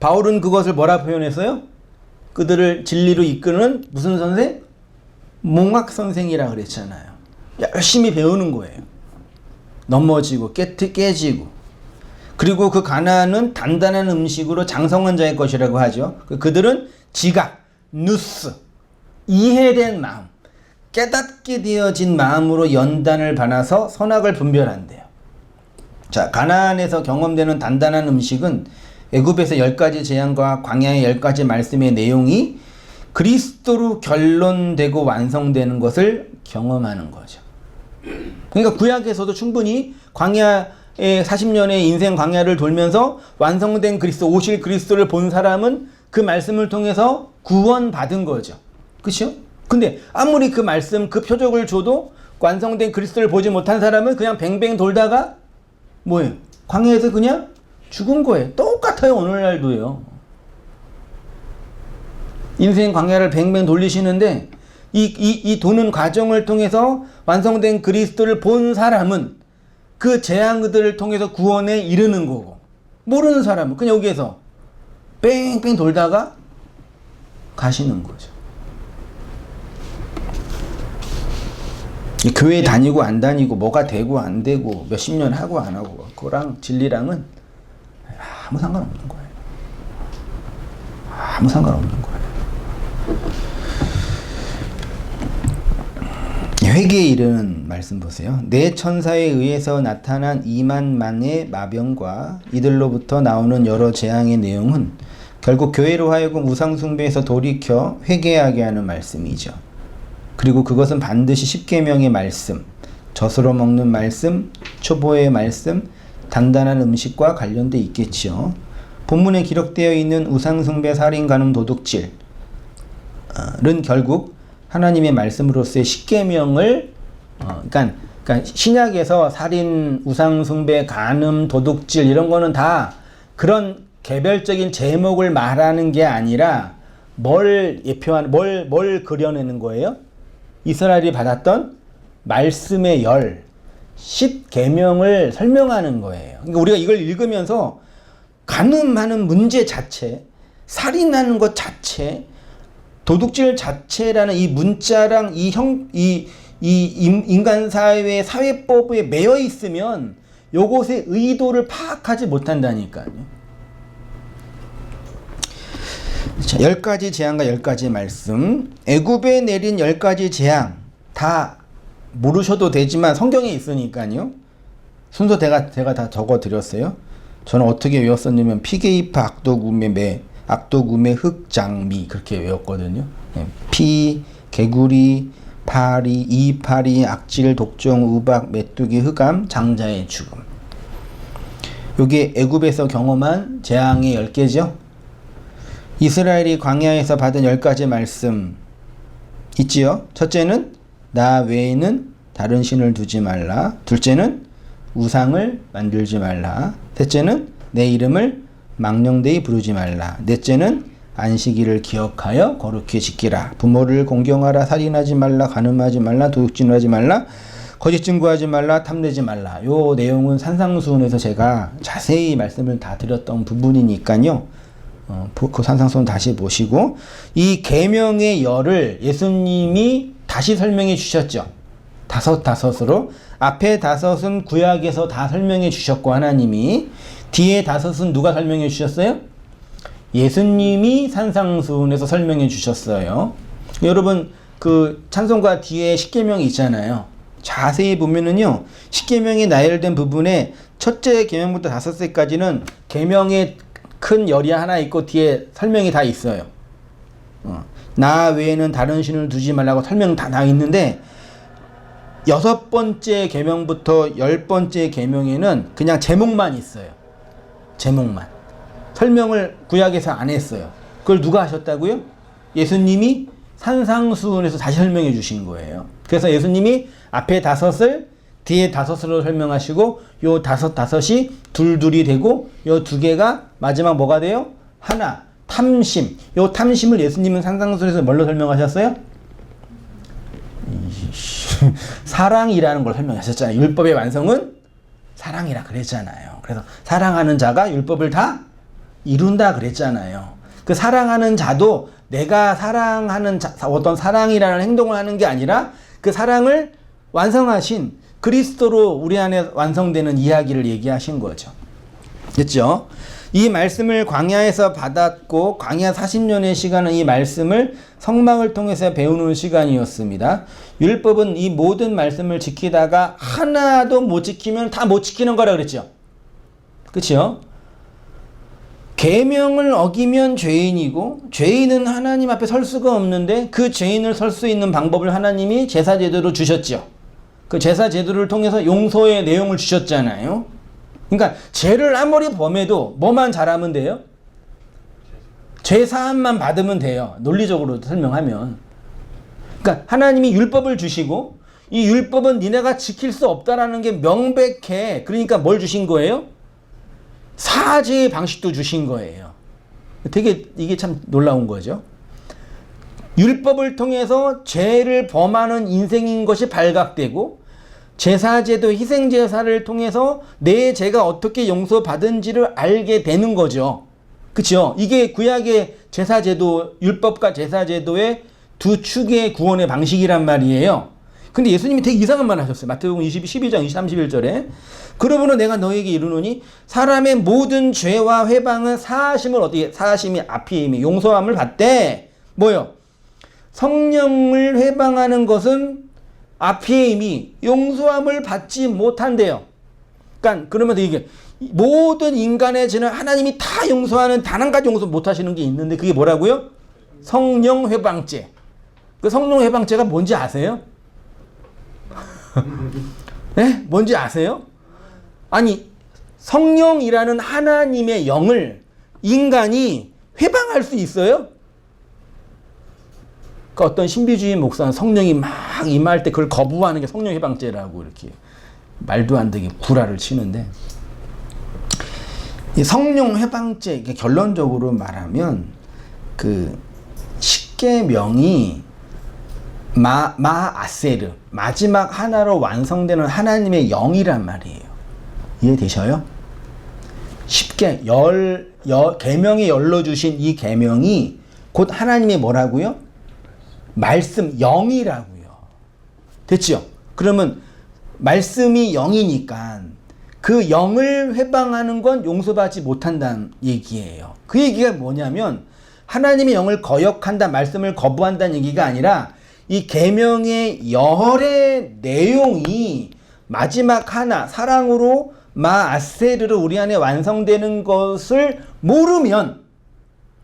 바울은 그것을 뭐라 표현했어요? 그들을 진리로 이끄는 무슨 선생? 몽학 선생이라 그랬잖아요. 열심히 배우는 거예요. 넘어지고 깨지고. 그리고 그 가나안은 단단한 음식으로 장성한 자의 것이라고 하죠. 그들은 지각, 누스, 이해된 마음, 깨닫게 되어진 마음으로 연단을 받아서 선악을 분별한대요. 자, 가나안에서 경험되는 단단한 음식은 애굽에서 10가지 재앙과 광야의 10가지 말씀의 내용이 그리스도로 결론되고 완성되는 것을 경험하는 거죠. 그러니까 구약에서도 충분히 광야의 40년의 인생 광야를 돌면서 완성된 그리스도, 오실 그리스도를 본 사람은 그 말씀을 통해서 구원받은 거죠. 그렇죠? 근데 아무리 그 말씀, 그 표적을 줘도 완성된 그리스도를 보지 못한 사람은 그냥 뱅뱅 돌다가 뭐예요? 광야에서 그냥 죽은 거예요. 똑같아요. 오늘날도요. 인생 광야를 뱅뱅 돌리시는데 이 도는 과정을 통해서 완성된 그리스도를 본 사람은 그 재앙들을 통해서 구원에 이르는 거고, 모르는 사람은 그냥 여기에서 뺑뺑 돌다가 가시는 거죠. 교회 다니고 안 다니고 뭐가 되고 안 되고 몇십 년 하고 안 하고 그거랑 진리랑은 아무 상관없는 거예요. 아무 상관없는 거예요. 회개에 이르는 말씀 보세요. 내 천사에 의해서 나타난 2만만의 마병과 이들로부터 나오는 여러 재앙의 내용은 결국 교회로 하여금 우상숭배에서 돌이켜 회개하게 하는 말씀이죠. 그리고 그것은 반드시 십계명의 말씀, 젖으로 먹는 말씀, 초보의 말씀, 단단한 음식과 관련돼 있겠지요. 본문에 기록되어 있는 우상숭배, 살인, 간음, 도둑질은 결국 하나님의 말씀으로서의 십계명을 그러니까 신약에서 살인, 우상숭배, 간음, 도둑질 이런 거는 다 그런 개별적인 제목을 말하는 게 아니라 뭘 예표하는 뭘 그려내는 거예요? 이스라엘이 받았던 말씀의 10계명을 설명하는 거예요. 그러니까 우리가 이걸 읽으면서 간음하는 문제 자체, 살인하는 것 자체, 도둑질 자체라는 이 문자랑 이 인간 사회의 사회법에 매여 있으면 요것의 의도를 파악하지 못한다니까요. 자, 10가지 재앙과 10가지 말씀. 애굽에 내린 10가지 재앙 다 모르셔도 되지만 성경에 있으니까요. 순서 제가 다 적어 드렸어요. 저는 어떻게 외웠었냐면 피게이파, 악도구메, 흑장미 그렇게 외웠거든요. 피, 개구리, 파리, 이파리, 악질, 독종, 우박, 메뚜기, 흑암, 장자의 죽음. 요게 애굽에서 경험한 재앙의 10개죠. 이스라엘이 광야에서 받은 10가지 말씀 있지요. 첫째는 나 외에는 다른 신을 두지 말라. 둘째는 우상을 만들지 말라. 셋째는 내 이름을 망령되이 부르지 말라. 넷째는 안식일을 기억하여 거룩히 지키라. 부모를 공경하라. 살인하지 말라. 간음하지 말라. 도둑질하지 말라. 거짓 증거하지 말라. 탐내지 말라. 요 내용은 산상수훈에서 제가 자세히 말씀을 다 드렸던 부분이니까요. 그 산상수훈 다시 보시고 이 계명의 열을 예수님이 다시 설명해 주셨죠. 다섯으로 앞에 5은 구약에서 다 설명해 주셨고 하나님이 뒤에 5은 누가 설명해 주셨어요? 예수님이 산상수훈에서 설명해 주셨어요. 여러분 그 찬송가 뒤에 십계명이 있잖아요. 자세히 보면은요. 십계명이 나열된 부분에 첫째 계명부터 5세까지는 계명의 큰 열이 하나 있고 뒤에 설명이 다 있어요. 나 외에는 다른 신을 두지 말라고 설명 다 있는데 6번째 계명부터 10번째 계명에는 그냥 제목만 있어요. 제목만. 설명을 구약에서 안 했어요. 그걸 누가 하셨다고요? 예수님이 산상수훈에서 다시 설명해 주신 거예요. 그래서 예수님이 앞에 5을 뒤에 5으로 설명하시고 요 5이 둘이 되고 요 2개가 마지막 뭐가 돼요? 하나. 탐심. 요 탐심을 예수님은 산상수훈에서 뭘로 설명하셨어요? 사랑이라는 걸 설명하셨잖아요. 율법의 완성은 사랑이라 그랬잖아요. 그래서 사랑하는 자가 율법을 다 이룬다 그랬잖아요. 그 사랑하는 자도 내가 사랑하는 어떤 사랑이라는 행동을 하는 게 아니라 그 사랑을 완성하신 그리스도로 우리 안에 완성되는 이야기를 얘기하신 거죠. 됐죠? 이 말씀을 광야에서 받았고 광야 40년의 시간은 이 말씀을 성막을 통해서 배우는 시간이었습니다. 율법은 이 모든 말씀을 지키다가 하나도 못 지키면 다 못 지키는 거라 그랬죠. 그렇죠? 계명을 어기면 죄인이고 죄인은 하나님 앞에 설 수가 없는데 그 죄인을 설 수 있는 방법을 하나님이 제사 제도로 주셨죠. 그 제사 제도를 통해서 용서의 내용을 주셨잖아요. 그러니까 죄를 아무리 범해도 뭐만 잘하면 돼요? 죄 사함만 받으면 돼요. 논리적으로 설명하면. 그러니까 하나님이 율법을 주시고 이 율법은 니네가 지킬 수 없다라는 게 명백해. 그러니까 뭘 주신 거예요? 사죄의 방식도 주신 거예요. 되게 이게 참 놀라운 거죠. 율법을 통해서 죄를 범하는 인생인 것이 발각되고 제사제도 희생제사를 통해서 내 죄가 어떻게 용서받은지를 알게 되는 거죠. 그렇죠? 이게 구약의 제사제도, 율법과 제사제도의 두 축의 구원의 방식이란 말이에요. 근데 예수님이 되게 이상한 말 하셨어요. 마태복음 12장 31절에 그러므로 내가 너에게 이르노니 사람의 모든 죄와 회방은 사하심을 어떻게 사하심이 아피임이 용서함을 받되 뭐요? 성령을 회방하는 것은 아피임이 용서함을 받지 못한대요. 그러니까 그러면서 이게 모든 인간의 죄는 하나님이 다 용서하는 단 한 가지 용서 못 하시는 게 있는데 그게 뭐라고요? 성령 회방죄. 그 성령 회방죄가 뭔지 아세요? 네? 뭔지 아세요? 아니 성령이라는 하나님의 영을 인간이 회방할 수 있어요? 그러니까 어떤 신비주의 목사는 성령이 막 임할 때 그걸 거부하는 게 성령 회방죄라고 이렇게 말도 안 되게 구라를 치는데 이 성령 회방죄 결론적으로 말하면 그 십계명이 마아세르 마지막 하나로 완성되는 하나님의 영이란 말이에요. 이해되셔요? 쉽게 계명이 열로 주신 이 계명이 곧 하나님의 뭐라고요? 말씀 영이라고요. 됐죠? 그러면 말씀이 영이니까 그 영을 회방하는 건 용서받지 못한다는 얘기예요. 그 얘기가 뭐냐면 하나님의 영을 거역한다, 말씀을 거부한다는 얘기가 아니라 이 계명의 열의 내용이 마지막 하나 사랑으로 마아세르로 우리 안에 완성되는 것을 모르면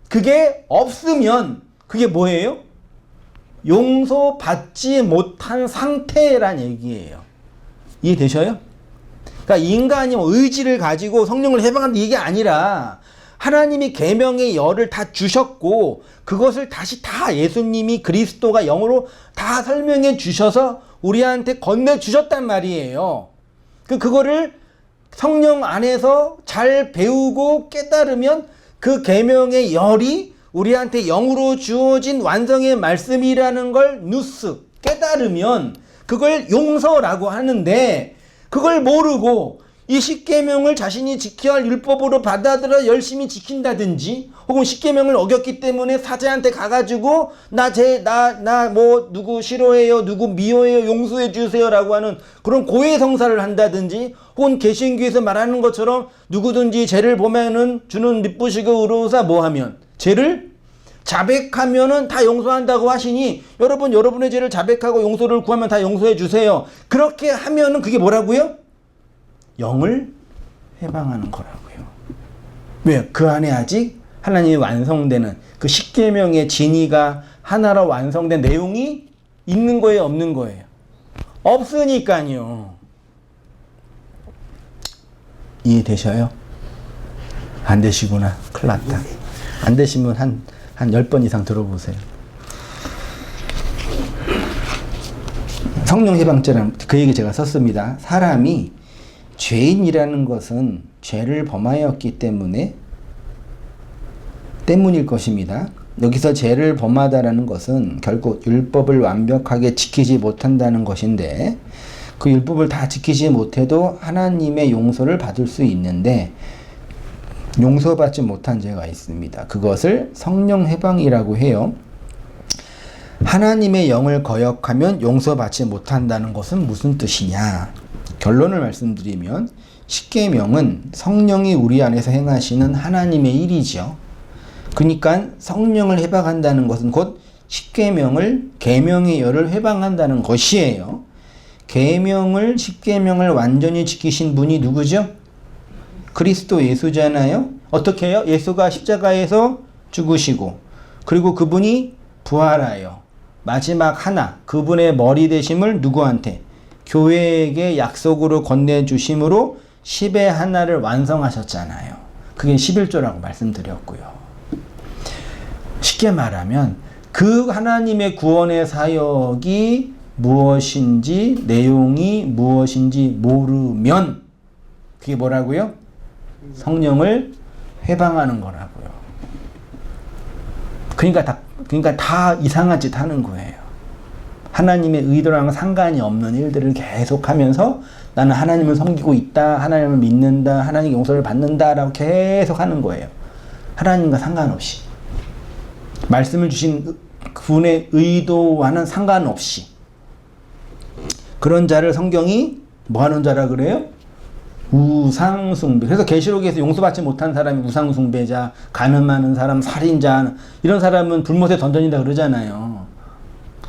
그게 없으면 그게 뭐예요? 용서받지 못한 상태란 얘기예요. 이해되셔요? 그러니까 인간이 의지를 가지고 성령을 해방한다 이게 아니라 하나님이 계명의 열을 다 주셨고 그것을 다시 다 예수님이 그리스도가 영으로 다 설명해 주셔서 우리한테 건네주셨단 말이에요. 그거를 성령 안에서 잘 배우고 깨달으면 그 계명의 열이 우리한테 영으로 주어진 완성의 말씀이라는 걸 누스 깨달으면 그걸 용서라고 하는데 그걸 모르고 이 십계명을 자신이 지켜야 할 율법으로 받아들여 열심히 지킨다든지 혹은 십계명을 어겼기 때문에 사제한테 가가지고 나 누구 싫어해요 누구 미워해요 용서해 주세요라고 하는 그런 고해성사를 한다든지 혹은 개신교에서 말하는 것처럼 누구든지 죄를 보면은 주는 미쁘시고 의로우사 뭐하면 죄를 자백하면은 다 용서한다고 하시니 여러분의 죄를 자백하고 용서를 구하면 다 용서해 주세요. 그렇게 하면은 그게 뭐라고요? 영을 해방하는 거라고요. 왜? 그 안에 아직 하나님이 완성되는 그 십계명의 진리가 하나로 완성된 내용이 있는 거예요, 없는 거예요? 없으니까요. 이해되셔요? 안 되시구나. 큰일 났다. 안 되시면 한 10번 이상 들어보세요. 성령 해방죄라는 그 얘기 제가 썼습니다. 사람이 죄인이라는 것은 죄를 범하였기 때문일 것입니다. 여기서 죄를 범하다라는 것은 결국 율법을 완벽하게 지키지 못한다는 것인데 그 율법을 다 지키지 못해도 하나님의 용서를 받을 수 있는데 용서받지 못한 죄가 있습니다. 그것을 성령 해방이라고 해요. 하나님의 영을 거역하면 용서받지 못한다는 것은 무슨 뜻이냐? 결론을 말씀드리면 십계명은 성령이 우리 안에서 행하시는 하나님의 일이죠. 그러니까 성령을 해방한다는 것은 곧 십계명을 계명의 열을 해방한다는 것이에요. 십계명을 완전히 지키신 분이 누구죠? 그리스도 예수잖아요. 어떻게 해요? 예수가 십자가에서 죽으시고 그리고 그분이 부활하여 마지막 하나 그분의 머리 되심을 누구한테? 교회에게 약속으로 건네주심으로 10의 하나를 완성하셨잖아요. 그게 11조라고 말씀드렸고요. 쉽게 말하면 그 하나님의 구원의 사역이 무엇인지 내용이 무엇인지 모르면 그게 뭐라고요? 성령을 해방하는 거라고요. 그러니까 다 이상한 짓 하는 거예요. 하나님의 의도랑 상관이 없는 일들을 계속하면서 나는 하나님을 섬기고 있다, 하나님을 믿는다, 하나님의 용서를 받는다라고 계속 하는 거예요. 하나님과 상관없이. 말씀을 주신 그분의 의도와는 상관없이. 그런 자를 성경이 뭐 하는 자라 그래요? 우상숭배. 그래서 계시록에서 용서받지 못한 사람이 우상숭배자, 간음하는 사람, 살인자 이런 사람은 불못에 던져진다 그러잖아요.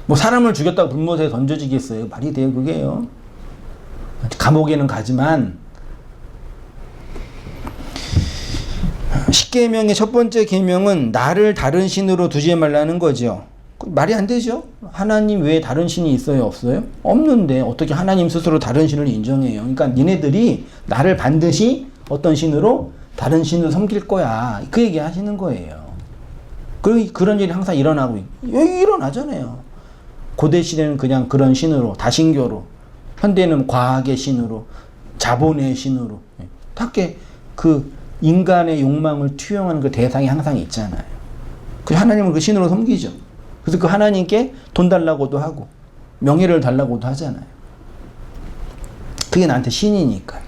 뭐 사람을 죽였다고 불못에 던져지겠어요? 말이 돼요 그게요. 감옥에는 가지만 십계명의 첫 번째 계명은 나를 다른 신으로 두지 말라는 거죠. 말이 안 되죠. 하나님 외에 다른 신이 있어요? 없어요? 없는데 어떻게 하나님 스스로 다른 신을 인정해요? 그러니까 니네들이 나를 반드시 어떤 신으로? 다른 신을 섬길 거야. 그 얘기 하시는 거예요. 그리고 그런 일이 항상 일어나고 일어나잖아요. 고대 시대는 그냥 그런 신으로, 다신교로, 현대는 과학의 신으로, 자본의 신으로, 딱게 그 인간의 욕망을 투영하는 그 대상이 항상 있잖아요. 그 하나님을 그 신으로 섬기죠. 그래서 그 하나님께 돈 달라고도 하고 명예를 달라고도 하잖아요. 그게 나한테 신이니까.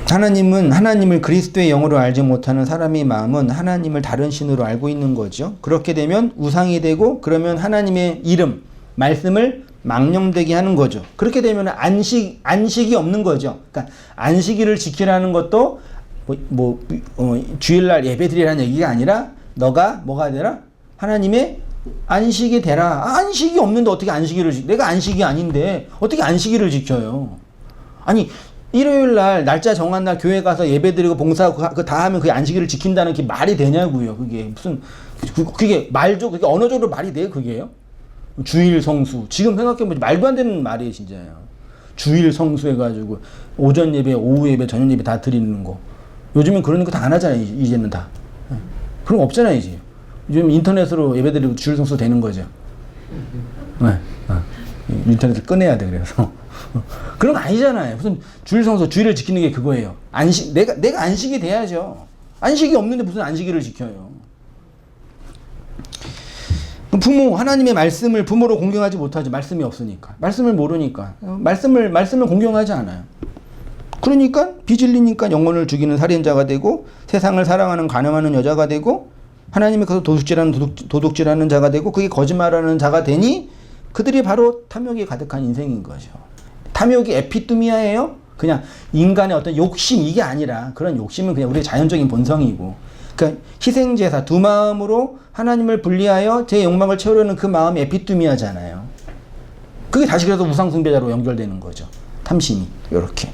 하나님은 하나님을 그리스도의 영으로 알지 못하는 사람의 마음은 하나님을 다른 신으로 알고 있는 거죠. 그렇게 되면 우상이 되고 그러면 하나님의 이름, 말씀을 망령되게 하는 거죠. 그렇게 되면 안식이 없는 거죠. 그러니까 안식일을 지키라는 것도 주일날 예배드리라는 얘기가 아니라 너가 뭐가 되라? 하나님의 안식이 되라. 안식이 없는데 어떻게 안식일을 내가 안식이 아닌데 어떻게 안식일을 지켜요? 아니 일요일날 날짜 정한 날 교회 가서 예배드리고 봉사하고 그 다 하면 그게 안식일을 지킨다는 게 말이 되냐고요. 그게 무슨 그게 말죠. 그게 언어적으로 말이 돼요. 그게요. 주일 성수. 지금 생각해보면 말도 안 되는 말이에요. 진짜요. 주일 성수 해가지고 오전 예배, 오후 예배, 저녁 예배 다 드리는 거. 요즘엔 그런 거 다 안 하잖아요. 이제는 다. 그런 거 없잖아요. 이제. 요즘 인터넷으로 예배드리고 주일 성수 되는 거죠. 네. 인터넷을 꺼내야 돼. 그래서. 그런 거 아니잖아요. 무슨 주일 성수, 주일을 지키는 게 그거예요. 내가 안식이 돼야죠. 안식이 없는데 무슨 안식일을 지켜요. 하나님의 말씀을 부모로 공경하지 못하지. 말씀이 없으니까. 말씀을 모르니까. 말씀을 공경하지 않아요. 그러니까 빚을리니까 영혼을 죽이는 살인자가 되고 세상을 사랑하는 간음하는 여자가 되고 하나님의 것을 도둑질하는 자가 되고 그게 거짓말하는 자가 되니 그들이 바로 탐욕이 가득한 인생인 거죠. 탐욕이 에피뚜미아예요? 그냥 인간의 어떤 욕심 이게 아니라 그런 욕심은 그냥 우리의 자연적인 본성이고 그러니까 희생제사 두 마음으로 하나님을 분리하여 제 욕망을 채우려는 그 마음이 에피뚜미아잖아요. 그게 다시 그래서 우상숭배자로 연결되는 거죠. 탐심이 이렇게.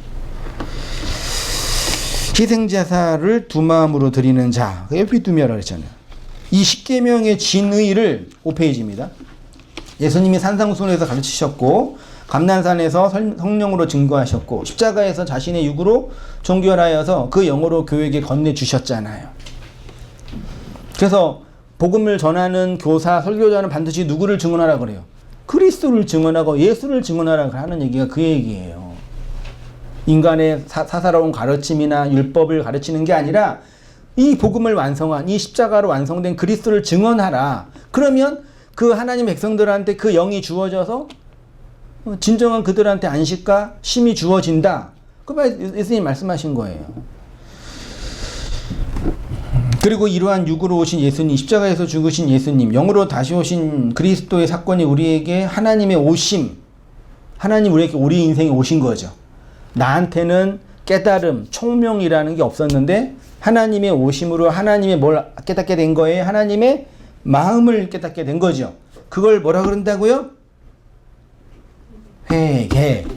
희생제사를 두 마음으로 드리는 자, 에피뚜미아라고 했잖아요. 이 십계명의 진의를 5페이지입니다. 예수님이 산상수훈에서 가르치셨고 감난산에서 성령으로 증거하셨고 십자가에서 자신의 육으로 종결하여서 그 영으로 교회에게 건네주셨잖아요. 그래서 복음을 전하는 교사, 설교자는 반드시 누구를 증언하라 그래요? 그리스도를 증언하고 예수를 증언하라 하는 얘기가 그 얘기예요. 인간의 사사로운 가르침이나 율법을 가르치는 게 아니라 이 복음을 완성한 이 십자가로 완성된 그리스도를 증언하라. 그러면 그 하나님의 백성들한테 그 영이 주어져서 진정한 그들한테 안식과 쉼이 주어진다. 그 예수님 말씀하신 거예요. 그리고 이러한 육으로 오신 예수님, 십자가에서 죽으신 예수님, 영으로 다시 오신 그리스도의 사건이 우리에게 하나님의 오심, 하나님 우리에게 우리 인생에 오신 거죠. 나한테는 깨달음, 총명이라는 게 없었는데 하나님의 오심으로 하나님의 뭘 깨닫게 된 거예요? 하나님의 마음을 깨닫게 된 거죠. 그걸 뭐라 그런다고요? 회개라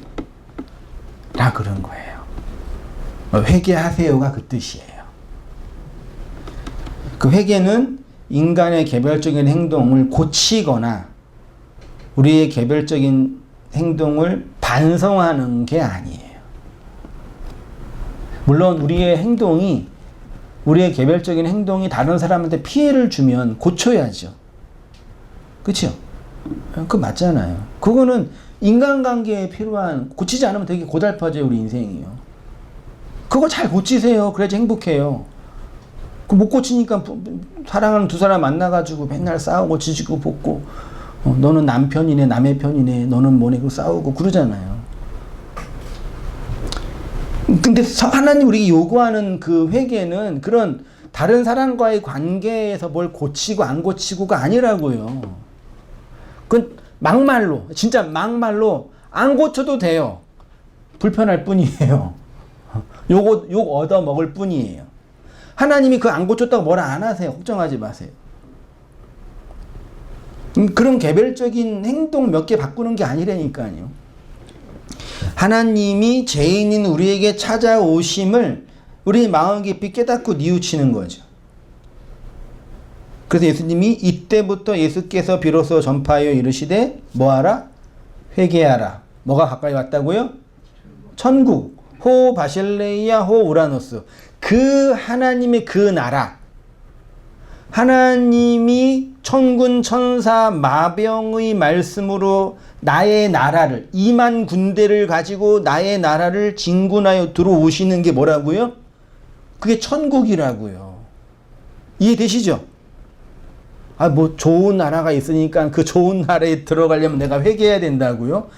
그런 거예요. 회개하세요가 그 뜻이에요. 그 회개는 인간의 개별적인 행동을 고치거나 우리의 개별적인 행동을 반성하는 게 아니에요. 물론 우리의 개별적인 행동이 다른 사람한테 피해를 주면 고쳐야죠. 그렇죠? 그거 맞잖아요. 그거는 인간관계에 필요한, 고치지 않으면 되게 고달파져요, 우리 인생이요. 그거 잘 고치세요. 그래야지 행복해요. 못 고치니까 사랑하는 두 사람 만나가지고 맨날 싸우고 지지고 볶고 너는 남 편이네, 남의 편이네, 너는 뭐네, 그 싸우고 그러잖아요. 근데 하나님 우리에게 요구하는 그 회개는 그런 다른 사람과의 관계에서 뭘 고치고 안 고치고가 아니라고요. 그건 막말로, 진짜 막말로 안 고쳐도 돼요. 불편할 뿐이에요. 욕 얻어 먹을 뿐이에요. 하나님이 그 안 고쳤다고 뭐라 안 하세요. 걱정하지 마세요. 그런 개별적인 행동 몇 개 바꾸는 게 아니라니까요. 하나님이 죄인인 우리에게 찾아오심을 우리 마음 깊이 깨닫고 뉘우치는 거죠. 그래서 예수님이 이때부터 예수께서 비로소 전파하여 이르시되 뭐하라? 회개하라. 뭐가 가까이 왔다고요? 천국. 호 바실레이아 호 우라노스. 그 하나님의 그 나라. 하나님이 천군 천사 마병의 말씀으로 나의 나라를 2만 군대를 가지고 나의 나라를 진군하여 들어오시는 게 뭐라고요? 그게 천국이라고요. 이해되시죠? 뭐 좋은 나라가 있으니까 그 좋은 나라에 들어가려면 내가 회개해야 된다고요?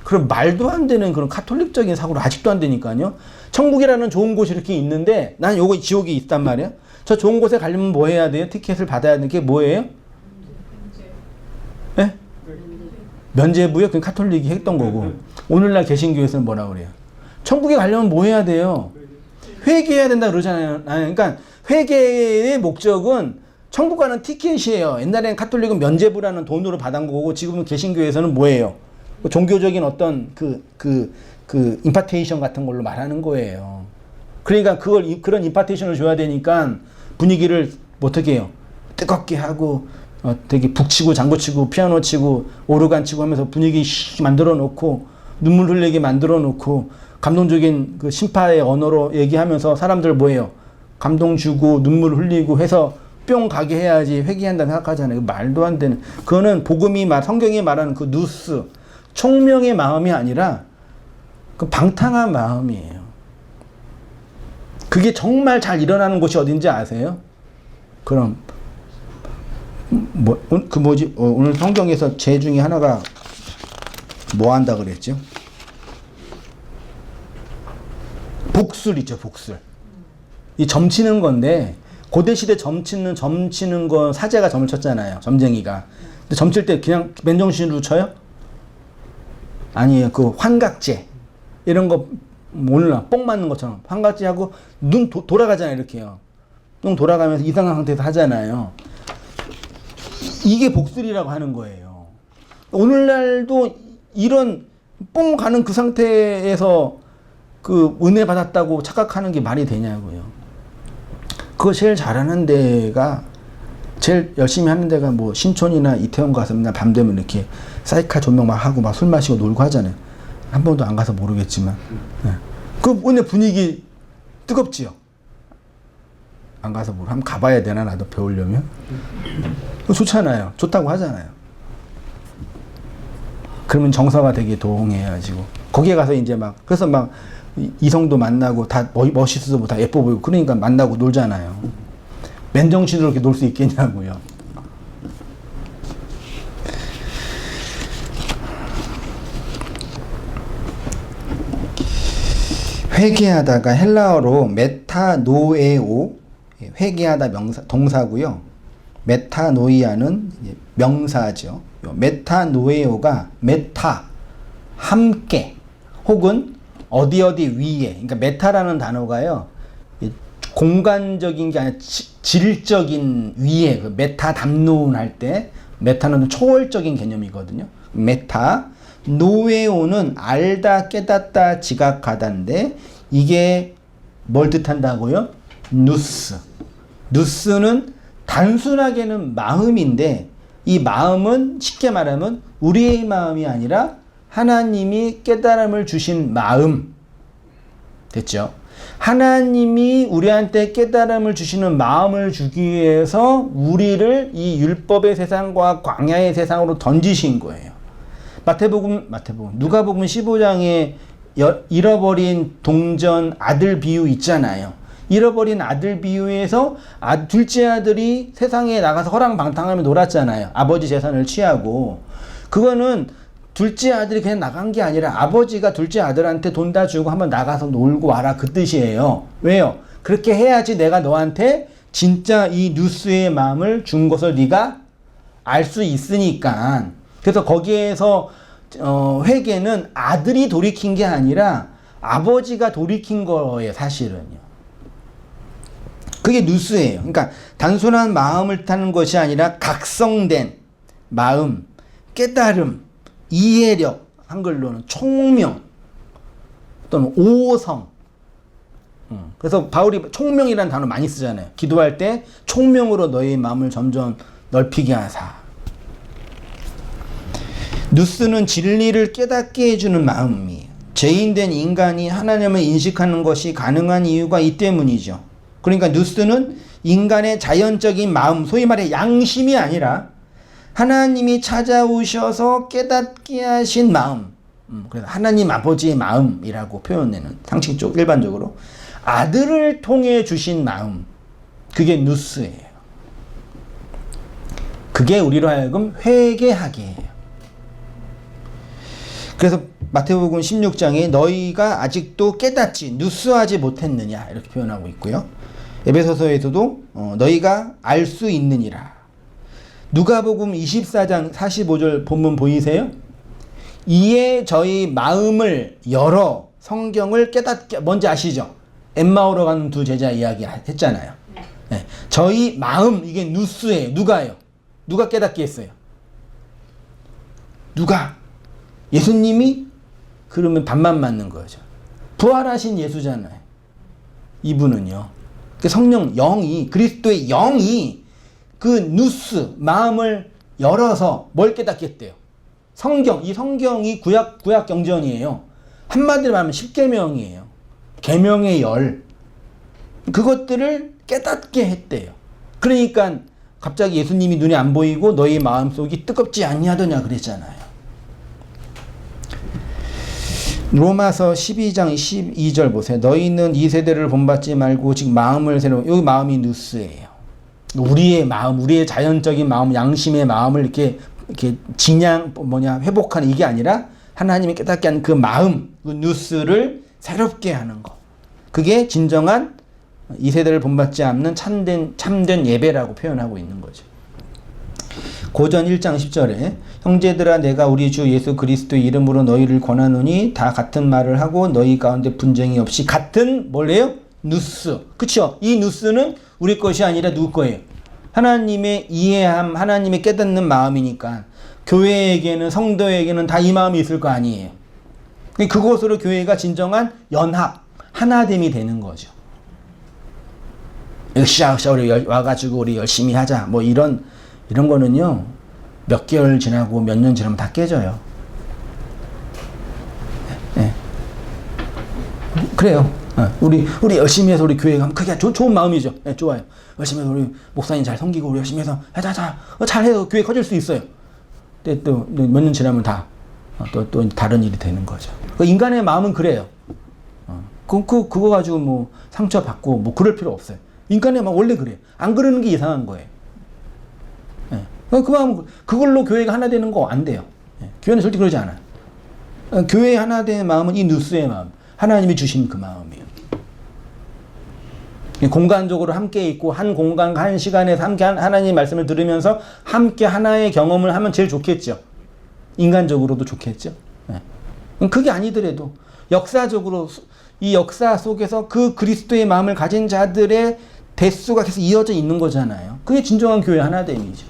그럼 말도 안 되는 그런 카톨릭적인 사고로 아직도 안 되니까요. 천국이라는 좋은 곳이 이렇게 있는데 난 요거 지옥이 있단 말이야. 저 좋은 곳에 가려면 뭐 해야 돼요? 티켓을 받아야 되는 게 뭐예요? 네? 면제부요? 그건 카톨릭이 했던 거고. 오늘날 개신교에서는 뭐라 그래요? 천국에 가려면 뭐 해야 돼요? 회개해야 된다 그러잖아요. 그러니까 회개의 목적은 천국 가는 티켓이에요. 옛날에는 카톨릭은 면제부라는 돈으로 받은 거고 지금은 개신교에서는 뭐예요? 종교적인 어떤 임파테이션 같은 걸로 말하는 거예요. 그러니까 그런 임파테이션을 줘야 되니까 분위기를 어떻게 해요? 뜨겁게 하고 되게 북치고 장구치고 피아노 치고 오르간 치고 하면서 분위기 만들어 놓고 눈물 흘리게 만들어 놓고 감동적인 그 심파의 언어로 얘기하면서 사람들 뭐예요? 감동 주고 눈물 흘리고 해서 뿅 가게 해야지 회개한다고 생각하잖아요. 말도 안 되는. 그거는 성경이 말하는 그 누스, 총명의 마음이 아니라 그 방탕한 마음이에요. 그게 정말 잘 일어나는 곳이 어딘지 아세요? 그럼 오늘 성경에서 죄 중에 하나가 뭐 한다 그랬죠? 복술이죠, 복술. 이 점치는 건데 고대 시대 점치는 건 사제가 점을 쳤잖아요. 점쟁이가. 근데 점칠 때 그냥 맨정신으로 쳐요? 아니에요. 그 환각제 이런 거 몰라. 뽕 맞는 것처럼 환각제 하고 눈 돌아가잖아요. 이렇게요. 눈 돌아가면서 이상한 상태에서 하잖아요. 이게 복술이라고 하는 거예요. 오늘날도 이런 뽕 가는 그 상태에서 그 은혜 받았다고 착각하는 게 말이 되냐고요. 그거 제일 잘하는 데가 제일 열심히 하는 데가 뭐 신촌이나 이태원 가서 맨날 밤 되면 이렇게 사이카 조명 막 하고 막 술 마시고 놀고 하잖아요. 한 번도 안 가서 모르겠지만 그 오늘 분위기 뜨겁지요. 안 가서 한번 가봐야 되나 나도 배우려면. 좋잖아요. 좋다고 하잖아요. 그러면 정서가 되게 동해가지고 거기에 가서 이제 막 그래서 막 이성도 만나고 다 멋있어서 다 예뻐 보이고 그러니까 만나고 놀잖아요. 맨정신으로 이렇게 놀 수 있겠냐고요. 회개하다가 헬라어로 메타노에오, 회개하다 동사고요. 메타노이아는 명사죠. 메타노에오가 메타, 함께, 혹은 어디 위에. 그러니까 메타라는 단어가요, 공간적인 게 아니라 질적인 위에, 그 메타 담론 할 때 메타는 초월적인 개념이거든요. 메타. 노에오는 알다, 깨닫다, 지각하다인데 이게 뭘 뜻한다고요? 누스. 누스는 단순하게는 마음인데 이 마음은 쉽게 말하면 우리의 마음이 아니라 하나님이 깨달음을 주신 마음. 됐죠? 하나님이 우리한테 깨달음을 주시는 마음을 주기 위해서 우리를 이 율법의 세상과 광야의 세상으로 던지신 거예요. 누가복음 15장에 잃어버린 동전 아들 비유 있잖아요. 잃어버린 아들 비유에서 둘째 아들이 세상에 나가서 허랑방탕하며 놀았잖아요. 아버지 재산을 취하고. 그거는 둘째 아들이 그냥 나간 게 아니라 아버지가 둘째 아들한테 돈 다 주고 한번 나가서 놀고 와라, 그 뜻이에요. 왜요? 그렇게 해야지 내가 너한테 진짜 이 뉴스의 마음을 준 것을 네가 알 수 있으니까. 그래서 거기에서 회개는 아들이 돌이킨 게 아니라 아버지가 돌이킨 거예요, 사실은요. 그게 뉴스예요. 그러니까 단순한 마음을 타는 것이 아니라 각성된 마음, 깨달음, 이해력, 한글로는 총명 또는 오성. 그래서 바울이 총명이라는 단어 많이 쓰잖아요. 기도할 때 총명으로 너의 마음을 점점 넓히게 하사. 누스는 진리를 깨닫게 해주는 마음이에요. 죄인된 인간이 하나님을 인식하는 것이 가능한 이유가 이 때문이죠. 그러니까 누스는 인간의 자연적인 마음, 소위 말해 양심이 아니라 하나님이 찾아오셔서 깨닫게 하신 마음. 그래서 하나님 아버지의 마음이라고 표현되는, 상식적 일반적으로 아들을 통해 주신 마음. 그게 누스예요. 그게 우리로 하여금 회개하게 해요. 그래서 마태복음 16장에 너희가 아직도 깨닫지 누스하지 못했느냐 이렇게 표현하고 있고요. 에베소서에서도 너희가 알 수 있느니라. 누가복음 24장 45절 본문 보이세요? 이에 저희 마음을 열어 성경을 깨닫게. 뭔지 아시죠? 엠마오로 가는 두 제자 이야기 했잖아요. 네. 저희 마음, 이게 누스예요. 누가요? 누가 깨닫게 했어요? 누가? 예수님이? 그러면 반만 맞는 거죠. 부활하신 예수잖아요. 이분은요. 그 성령, 영이, 그리스도의 영이 그 누스, 마음을 열어서 뭘 깨닫게 했대요? 성경, 이 성경이 구약 경전이에요. 한마디로 말하면 10계명이에요. 계명의 열. 그것들을 깨닫게 했대요. 그러니까 갑자기 예수님이 눈에 안 보이고 너희 마음속이 뜨겁지 아니하더냐 그랬잖아요. 로마서 12장 12절 보세요. 너희는 이 세대를 본받지 말고 즉 마음을 새로. 여기 마음이 누스예요. 우리의 마음, 우리의 자연적인 마음, 양심의 마음을 이렇게 회복하는, 이게 아니라 하나님이 깨닫게 하는 그 마음, 그 누스를 새롭게 하는 것. 그게 진정한 이 세대를 본받지 않는 참된 예배라고 표현하고 있는 거죠. 고전 1장 10절에 형제들아 내가 우리 주 예수 그리스도의 이름으로 너희를 권하노니 다 같은 말을 하고 너희 가운데 분쟁이 없이 같은 뭐래요? 누스. 그쵸? 이 누스는 우리 것이 아니라 누구 거예요? 하나님의 이해함, 하나님의 깨닫는 마음이니까 교회에게는, 성도에게는 다 이 마음이 있을 거 아니에요. 그것으로 교회가 진정한 연합, 하나됨이 되는 거죠. 으쌰으쌰 우리 와가지고 우리 열심히 하자. 뭐 이런 거는요, 몇 개월 지나고 몇 년 지나면 다 깨져요. 네. 그래요. 우리 열심히 해서 우리 교회 가면 그게 좋은 마음이죠. 네, 좋아요. 열심히 해서 우리 목사님 잘 섬기고 우리 열심히 해서 하자. 잘해서 교회 커질 수 있어요. 근데 또 몇 년 지나면 다 또 다른 일이 되는 거죠. 인간의 마음은 그래요. 그거 가지고 뭐 상처받고 뭐 그럴 필요 없어요. 인간의 마음 원래 그래요. 안 그러는 게 이상한 거예요. 네. 그 마음, 그걸로 교회가 하나 되는 거 안 돼요. 네. 교회는 절대 그러지 않아요. 교회 하나 된 마음은 이 누스의 마음. 하나님이 주신 그 마음이에요. 공간적으로 함께 있고 한 공간 한 시간에서 함께 하나님 말씀을 들으면서 함께 하나의 경험을 하면 제일 좋겠죠. 인간적으로도 좋겠죠. 네. 그게 아니더라도 역사적으로 이 역사 속에서 그 그리스도의 마음을 가진 자들의 대수가 계속 이어져 있는 거잖아요. 그게 진정한 교회 하나됨이죠.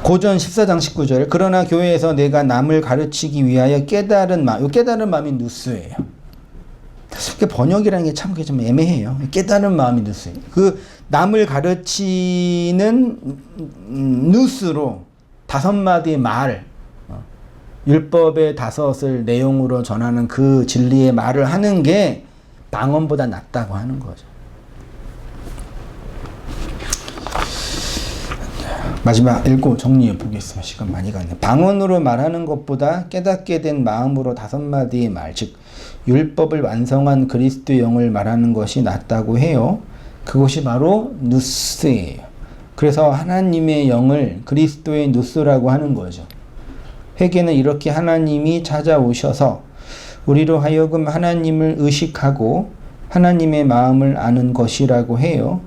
고전 14장 19절 그러나 교회에서 내가 남을 가르치기 위하여 깨달은 마음, 이 깨달은 마음이 누스예요. 번역이라는 게 참 좀 애매해요. 깨달은 마음이 누스예요. 그 남을 가르치는 누스로 5마디의 말, 율법의 5을 내용으로 전하는 그 진리의 말을 하는 게 방언보다 낫다고 하는 거죠. 마지막 읽고 정리해 보겠습니다. 시간 많이 갔네. 방언으로 말하는 것보다 깨닫게 된 마음으로 5마디의 말, 즉 율법을 완성한 그리스도의 영을 말하는 것이 낫다고 해요. 그것이 바로 누스예요. 그래서 하나님의 영을 그리스도의 누스라고 하는 거죠. 회개는 이렇게 하나님이 찾아오셔서 우리로 하여금 하나님을 의식하고 하나님의 마음을 아는 것이라고 해요.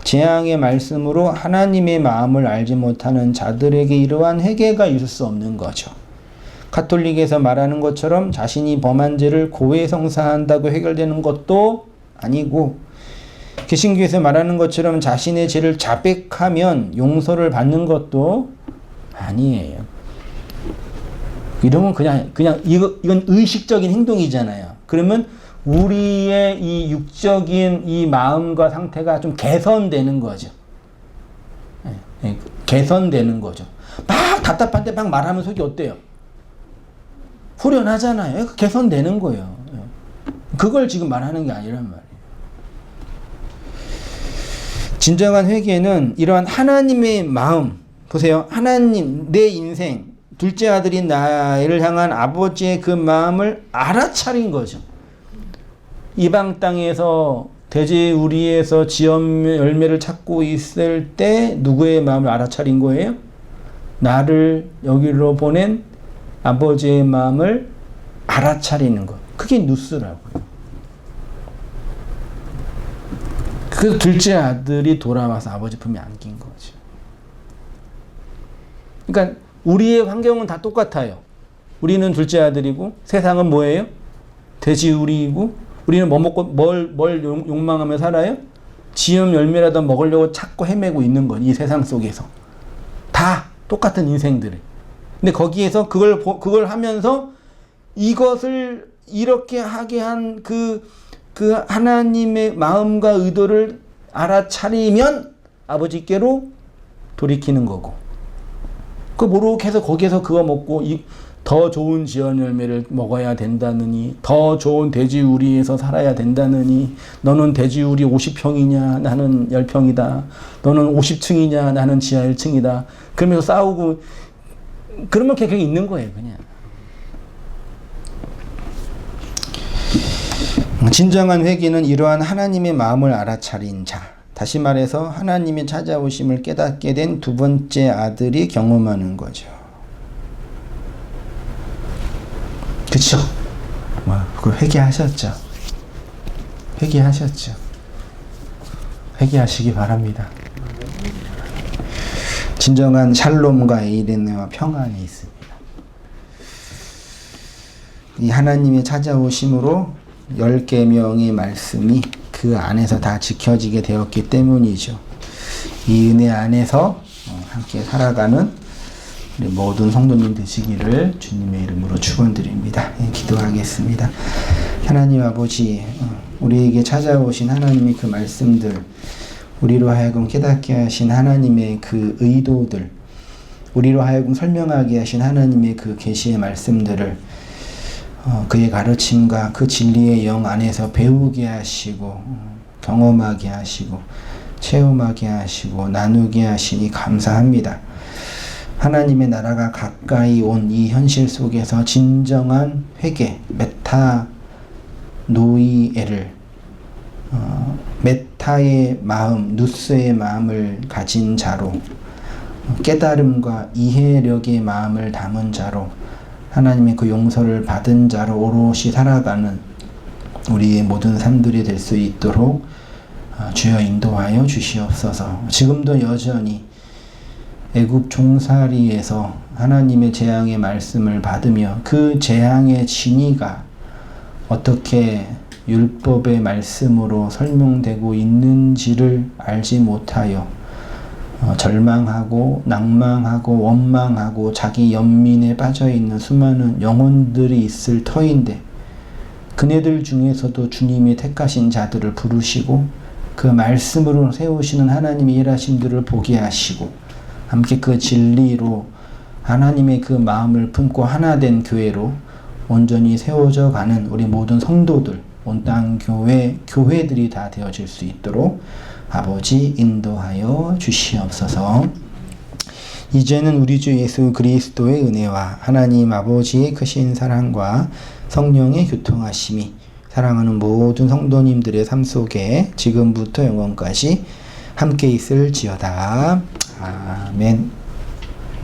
재앙의 말씀으로 하나님의 마음을 알지 못하는 자들에게 이러한 회개가 있을 수 없는 거죠. 가톨릭에서 말하는 것처럼 자신이 범한 죄를 고해성사한다고 해결되는 것도 아니고, 개신교에서 말하는 것처럼 자신의 죄를 자백하면 용서를 받는 것도 아니에요. 이러면 그냥 이건 의식적인 행동이잖아요. 그러면 우리의 이 육적인 이 마음과 상태가 좀 개선되는 거죠. 개선되는 거죠. 막 답답한데 막 말하면 속이 어때요? 후련하잖아요. 개선되는 거예요. 그걸 지금 말하는 게 아니란 말이에요. 진정한 회개는 이러한 하나님의 마음, 보세요. 하나님, 내 인생, 둘째 아들인 나를 향한 아버지의 그 마음을 알아차린 거죠. 이방 땅에서 돼지우리에서 지엄 열매를 찾고 있을 때 누구의 마음을 알아차린 거예요? 나를 여기로 보낸 아버지의 마음을 알아차리는 것. 그게 누스라고요. 그 둘째 아들이 돌아와서 아버지 품에 안긴 거죠. 그러니까 우리의 환경은 다 똑같아요. 우리는 둘째 아들이고 세상은 뭐예요? 돼지우리이고 우리는 뭐 먹고 뭘 욕망하며 살아요? 지음 열매라도 먹으려고 찾고 헤매고 있는 건 이 세상 속에서 다 똑같은 인생들을. 근데 거기에서 그걸 하면서 이것을 이렇게 하게 한 그 하나님의 마음과 의도를 알아차리면 아버지께로 돌이키는 거고, 그 모르고 해서 거기에서 그거 먹고 더 좋은 지연 열매를 먹어야 된다느니, 더 좋은 돼지우리에서 살아야 된다느니, 너는 돼지우리 50평이냐 나는 10평이다, 너는 50층이냐 나는 지하 1층이다, 그러면서 싸우고, 그러면 그냥 있는 거예요. 그냥 진정한 회개는 이러한 하나님의 마음을 알아차린 자, 다시 말해서 하나님의 찾아오심을 깨닫게 된 두 번째 아들이 경험하는 거죠. 그쵸? 그걸 회개하셨죠? 회개하셨죠? 회개하시기 바랍니다. 진정한 샬롬과 에이레네와 평안이 있습니다. 이 하나님의 찾아오심으로 10계명의 말씀이 그 안에서 다 지켜지게 되었기 때문이죠. 이 은혜 안에서 함께 살아가는 우리 모든 성도님 되시기를 주님의 이름으로 축원드립니다. 기도하겠습니다. 하나님 아버지, 우리에게 찾아오신 하나님의 그 말씀들, 우리로 하여금 깨닫게 하신 하나님의 그 의도들, 우리로 하여금 설명하게 하신 하나님의 그 계시의 말씀들을 그의 가르침과 그 진리의 영 안에서 배우게 하시고 경험하게 하시고 체험하게 하시고 나누게 하시니 감사합니다. 하나님의 나라가 가까이 온 이 현실 속에서 진정한 회개, 메타노이에를 메타의 마음, 누스의 마음을 가진 자로, 깨달음과 이해력의 마음을 담은 자로 하나님의 그 용서를 받은 자로 오롯이 살아가는 우리의 모든 삶들이 될 수 있도록 주여 인도하여 주시옵소서. 지금도 여전히 애굽 종살이에서 하나님의 재앙의 말씀을 받으며 그 재앙의 진위가 어떻게 율법의 말씀으로 설명되고 있는지를 알지 못하여 절망하고 낭망하고 원망하고 자기 연민에 빠져있는 수많은 영혼들이 있을 터인데, 그네들 중에서도 주님이 택하신 자들을 부르시고 그 말씀으로 세우시는 하나님의 일하심들을 보게 하시고 함께 그 진리로 하나님의 그 마음을 품고 하나 된 교회로 온전히 세워져 가는 우리 모든 성도들, 온 땅 교회들이 다 되어질 수 있도록 아버지 인도하여 주시옵소서. 이제는 우리 주 예수 그리스도의 은혜와 하나님 아버지의 크신 사랑과 성령의 교통하심이 사랑하는 모든 성도님들의 삶 속에 지금부터 영원까지 함께 있을지어다. 아멘.